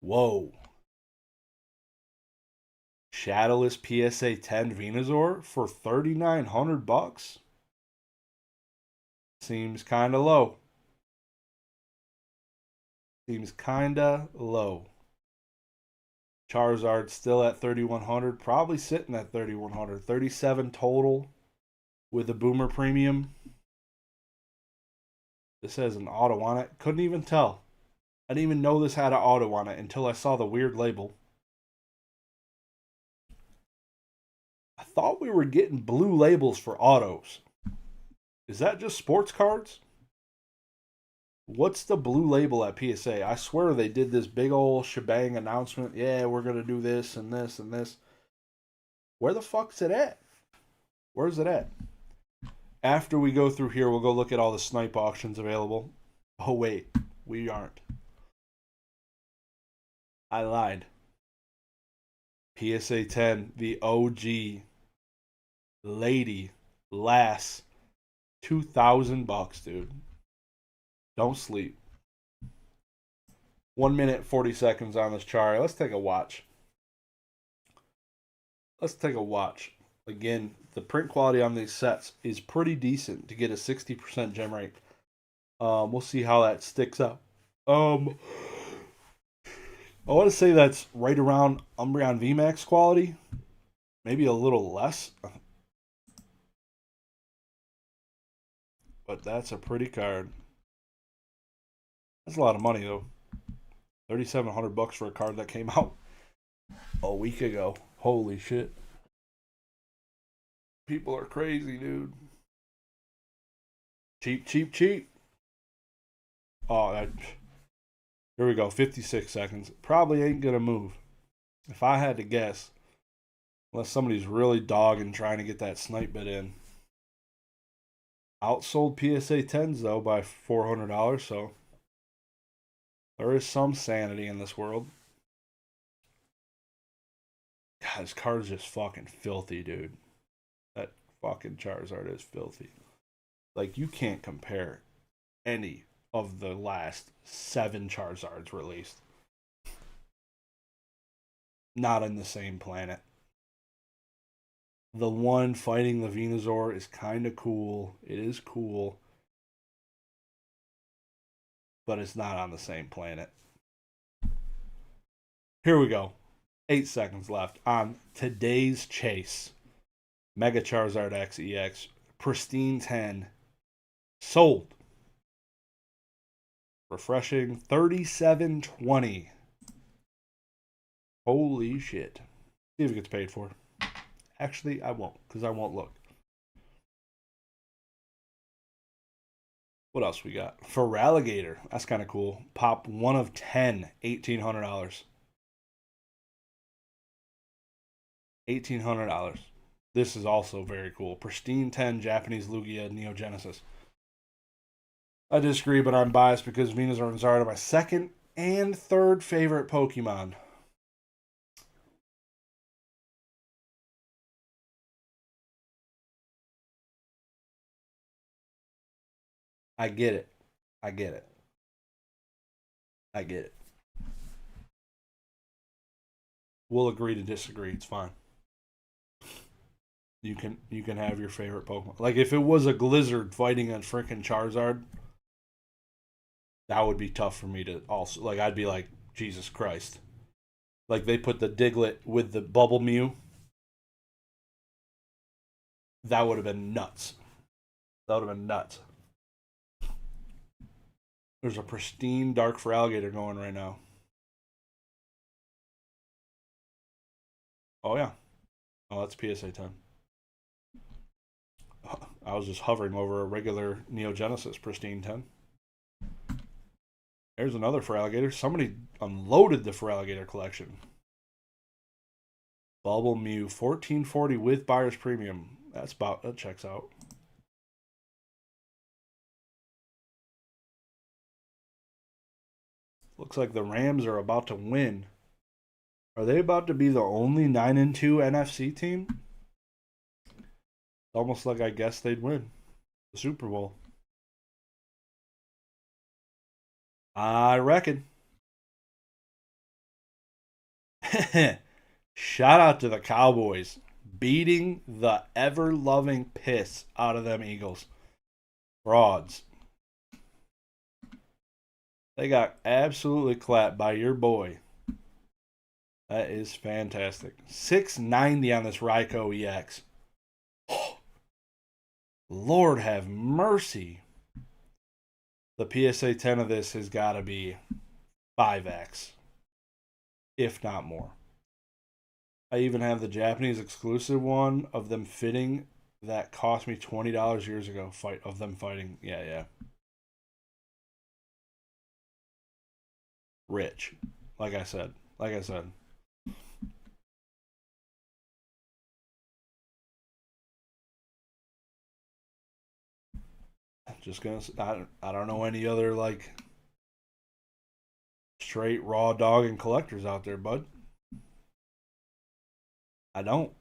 Whoa. Shadowless PSA 10 Venusaur for $3,900? Seems kind of low. Seems kind of low. Charizard still at 3,100, probably sitting at 3,100. 37 total with a Boomer Premium. This has an auto on it. Couldn't even tell. I didn't even know this had an auto on it until I saw the weird label. I thought we were getting blue labels for autos. Is that just sports cards? What's the blue label at PSA? I swear they did this big old shebang announcement. Yeah, we're going to do this and this and this. Where the fuck's it at? Where's it at? After we go through here, we'll go look at all the snipe auctions available. Oh, wait. We aren't. I lied. PSA 10, the OG lady lass. $2,000, dude. Don't sleep. 1 minute, 40 seconds on this chart. Let's take a watch. Again, the print quality on these sets is pretty decent to get a 60% gem rate. We'll see how that sticks up. I want to say that's right around Umbreon VMAX quality. Maybe a little less. But that's a pretty card. That's a lot of money, though. $3,700 for a card that came out a week ago. Holy shit. People are crazy, dude. Cheap, cheap, cheap. Oh, here we go. 56 seconds. Probably ain't going to move. If I had to guess. Unless somebody's really dogging trying to get that snipe bid in. Outsold PSA 10s, though, by $400, so there is some sanity in this world. God, this card's just fucking filthy, dude. That fucking Charizard is filthy. Like, you can't compare any of the last 7 Charizards released. Not in the same planet. The one fighting the Venusaur is kind of cool. It is cool. But it's not on the same planet. Here we go. 8 seconds left on today's chase. Mega Charizard X EX. Pristine 10. Sold. Refreshing 37.20. Holy shit. See if it gets paid for. Actually, I won't, because I won't look. What else we got? Feraligatr. That's kind of cool. Pop 1 of 10. $1,800. $1,800. This is also very cool. Pristine 10 Japanese Lugia Neogenesis. I disagree, but I'm biased because Venusaur and Zard are my second and third favorite Pokemon. I get it. I get it. I get it. We'll agree to disagree. It's fine. You can have your favorite Pokemon. Like if it was a Glizzard fighting a freaking Charizard, that would be tough for me to also like. I'd be like, Jesus Christ. Like they put the Diglett with the Bubble Mew. That would have been nuts. That would have been nuts. There's a pristine Dark Feraligatr going right now. Oh yeah. Oh, that's PSA 10. I was just hovering over a regular Neogenesis Pristine 10. There's another Feraligatr. Somebody unloaded the Feraligatr collection. Bubble Mew 1440 with buyer's premium. That checks out. Looks like the Rams are about to win. Are they about to be the only 9-2 NFC team? It's almost like I guess they'd win the Super Bowl. I reckon. Shout out to the Cowboys beating the ever-loving piss out of them Eagles. Frauds. They got absolutely clapped by your boy. That is fantastic. 690 on this Raikou EX. Oh, Lord have mercy. The PSA 10 of this has got to be 5x, if not more. I even have the Japanese exclusive one of them fitting that cost me $20 years ago. Of them fighting. Yeah. Rich. Like I said. Just gonna. I don't know any other like straight raw dog and collectors out there, bud. I don't.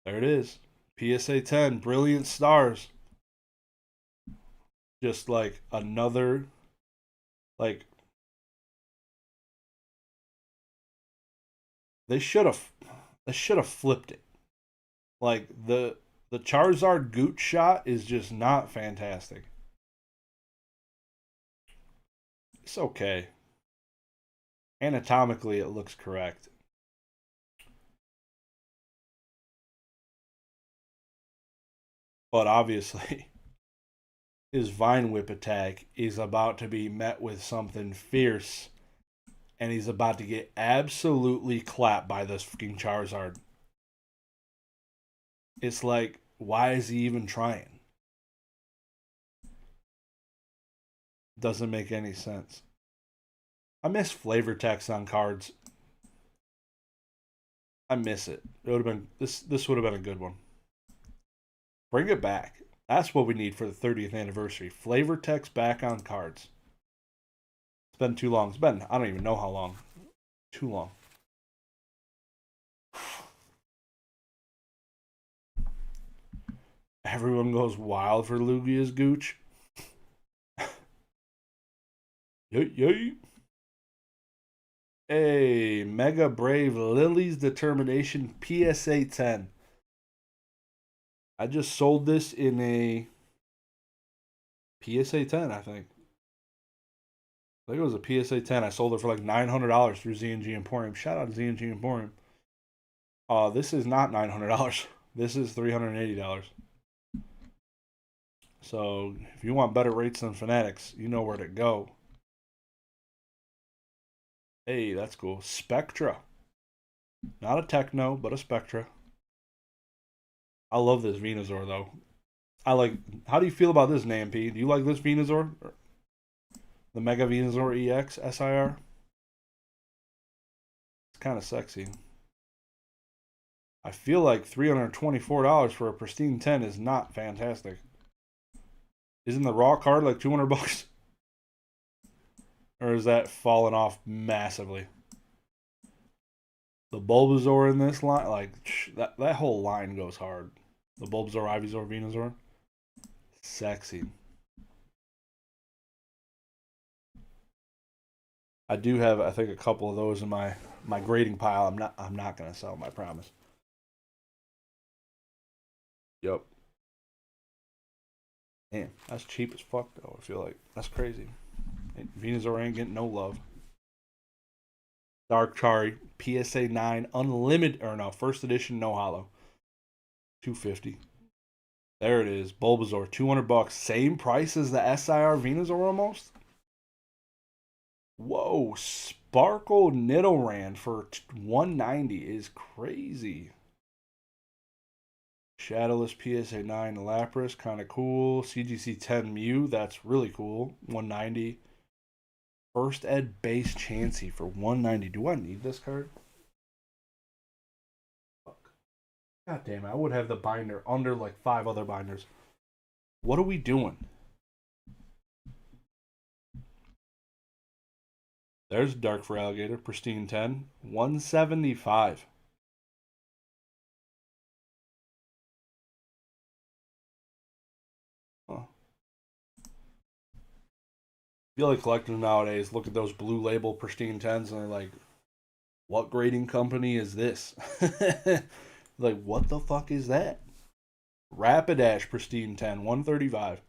There it is. PSA 10, Brilliant Stars. Just like another, like they should have flipped it. Like the Charizard Gooch shot is just not fantastic. It's okay. Anatomically, it looks correct. But obviously, his Vine Whip attack is about to be met with something fierce. And he's about to get absolutely clapped by this fucking Charizard. It's like, why is he even trying? Doesn't make any sense. I miss flavor text on cards. I miss it. It would have been this would have been a good one. Bring it back. That's what we need for the 30th anniversary. Flavor text back on cards. It's been too long. It's been, I don't even know how long. Too long. Everyone goes wild for Lugia's Gooch. Yay. Hey, Mega Brave Lily's Determination PSA 10. I just sold this in a PSA 10, I think. I think it was a PSA 10. I sold it for like $900 through Z&G Emporium. Shout out to Z&G Emporium. This is not $900. This is $380. So if you want better rates than Fanatics, you know where to go. Hey, that's cool. Spectra. Not a Techno, but a Spectra. I love this Venusaur though. I like. How do you feel about this name, P? Do you like this Venusaur? The Mega Venusaur EX SIR? It's kind of sexy. I feel like $324 for a pristine 10 is not fantastic. Isn't the raw card like 200 bucks? Or is that falling off massively? The Bulbasaur in this line, like that whole line goes hard. The Bulbasaur, Ivysaur, Venusaur, sexy. I do have, I think, a couple of those in my grading pile. I'm not gonna sell them, I promise. Yep. Damn, that's cheap as fuck though. I feel like that's crazy. Venusaur ain't getting no love. Dark Chari, PSA 9, unlimited, or no, first edition, no hollow. 250. There it is. Bulbasaur, 200 bucks. Same price as the SIR Venusaur almost? Whoa, Sparkle Nidoran for 190 is crazy. Shadowless PSA 9 Lapras, kind of cool. CGC 10 Mew, that's really cool. 190. First Ed base Chansey for 190. Do I need this card? Fuck. God damn it. I would have the binder under like 5 other binders. What are we doing? There's Dark for Alligator, Pristine 10. 175. Huh. I feel like collectors nowadays look at those blue label Pristine 10s and they're like, what grading company is this? Like, what the fuck is that? Rapidash Pristine 10, 135.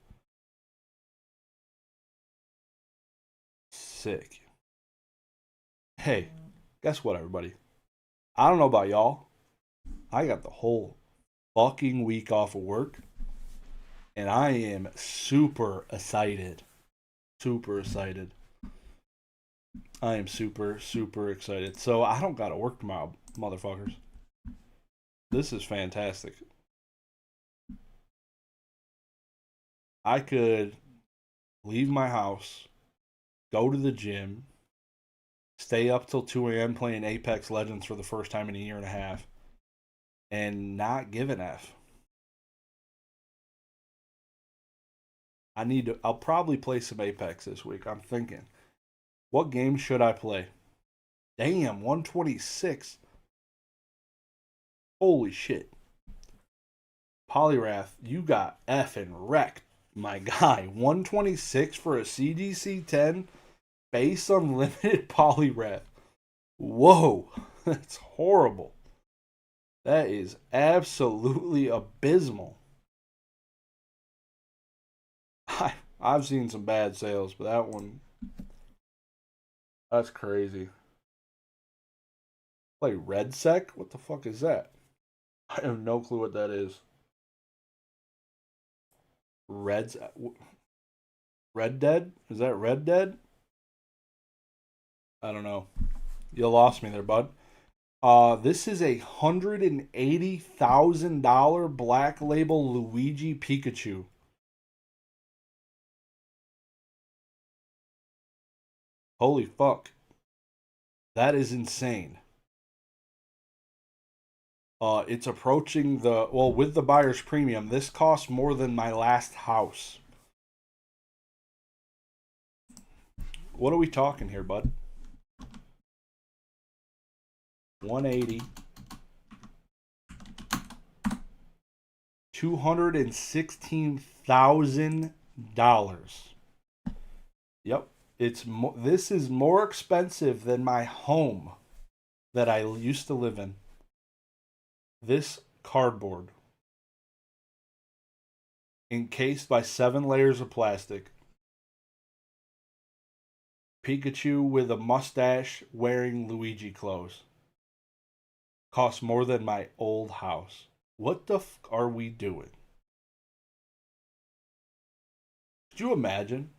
Sick. Hey, guess what, everybody? I don't know about y'all. I got the whole fucking week off of work, and I am super excited. Super excited. I am super, super excited. So I don't gotta work tomorrow, motherfuckers. This is fantastic. I could leave my house, go to the gym, stay up till 2 a.m. playing Apex Legends for the first time in a year and a half, and not give an F. I'll probably play some Apex this week. I'm thinking, what game should I play? Damn, 126. Holy shit. Polyrath, you got effing wrecked, my guy. 126 for a CDC 10 base unlimited Polyrath. Whoa, that's horrible. That is absolutely abysmal. I've seen some bad sales, but that one, that's crazy. Play Red Sec? What the fuck is that? I have no clue what that is. Red Red Dead? Is that Red Dead? I don't know. You lost me there, bud. This is $180,000 Black Label Luigi Pikachu. Holy fuck. That is insane. It's approaching with the buyer's premium, this costs more than my last house. What are we talking here, bud? 180. $216,000. Yep. This is more expensive than my home that I used to live in. This cardboard, encased by 7 layers of plastic. Pikachu with a mustache wearing Luigi clothes. Costs more than my old house. What the f are we doing? Could you imagine?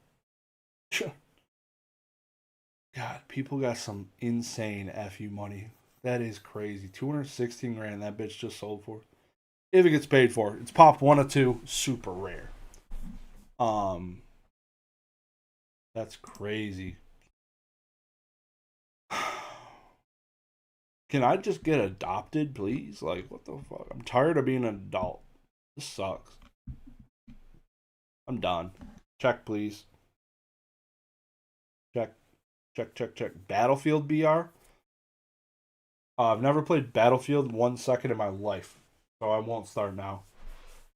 God, people got some insane FU money. That is crazy. 216 grand that bitch just sold for. If it gets paid for. It's popped one or two. Super rare. Um that's crazy. Can I just get adopted, please? Like, what the fuck? I'm tired of being an adult. This sucks. I'm done. Check, please. Check, check. Battlefield BR? I've never played Battlefield 1 second in my life, so I won't start now.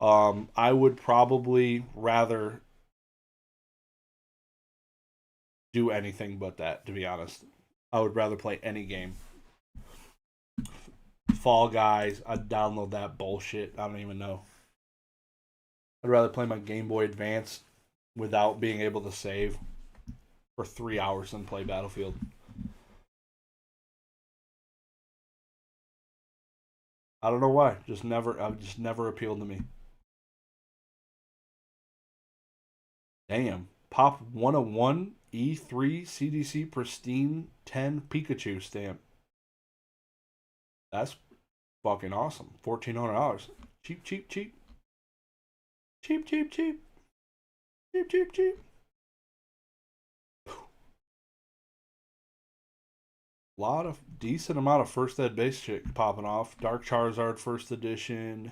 I would probably rather do anything but that, to be honest. I would rather play any game. Fall Guys, I'd download that bullshit. I don't even know. I'd rather play my Game Boy Advance without being able to save for 3 hours than play Battlefield. I don't know why. Just never appealed to me. Damn. Pop 101 E3 CDC Pristine 10 Pikachu stamp. That's fucking awesome. $1,400. Cheap, cheap, cheap. Cheap, cheap, cheap. Cheap, cheap, cheap. Lot of decent amount of first ed base shit popping off. Dark Charizard first edition.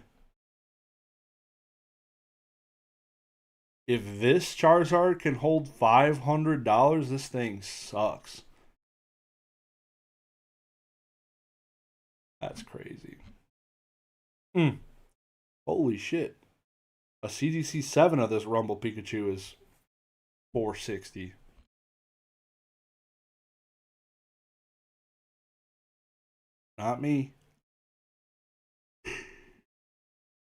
If this Charizard can hold $500, this thing sucks. That's crazy. Holy shit. A CDC 7 of this Rumble Pikachu is $460. Not me.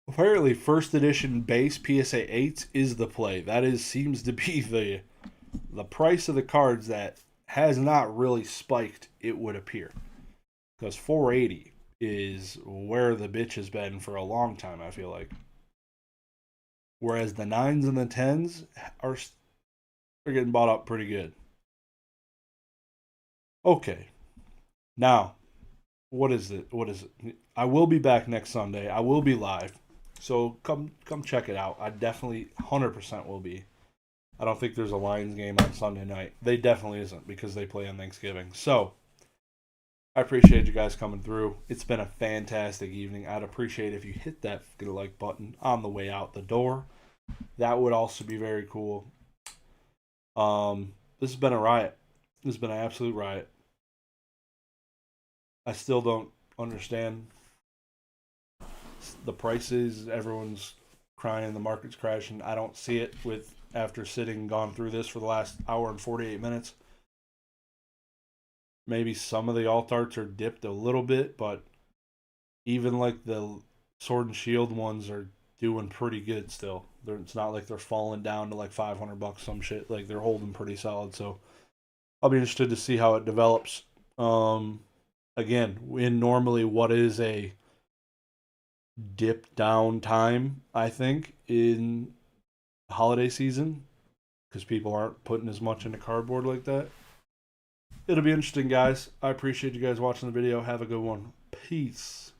Apparently, first edition base PSA 8 is the play. That seems to be the price of the cards that has not really spiked, it would appear. Because 480 is where the bitch has been for a long time, I feel like. Whereas the 9s and the 10s are getting bought up pretty good. Okay. Now, what is it? I will be back next Sunday. I will be live. So come check it out. I definitely 100% will be. I don't think there's a Lions game on Sunday night. They definitely isn't because they play on Thanksgiving. So I appreciate you guys coming through. It's been a fantastic evening. I'd appreciate if you hit that like button on the way out the door. That would also be very cool. This has been a riot. This has been an absolute riot. I still don't understand the prices. Everyone's crying, the market's crashing. I don't see it with after gone through this for the last hour and 48 minutes. Maybe some of the alt arts are dipped a little bit, but even like the Sword and Shield ones are doing pretty good still. It's not like they're falling down to like $500 some shit. Like they're holding pretty solid. So I'll be interested to see how it develops. Again, in normally what is a dip down time, I think, in holiday season, because people aren't putting as much into cardboard like that. It'll be interesting, guys. I appreciate you guys watching the video. Have a good one. Peace.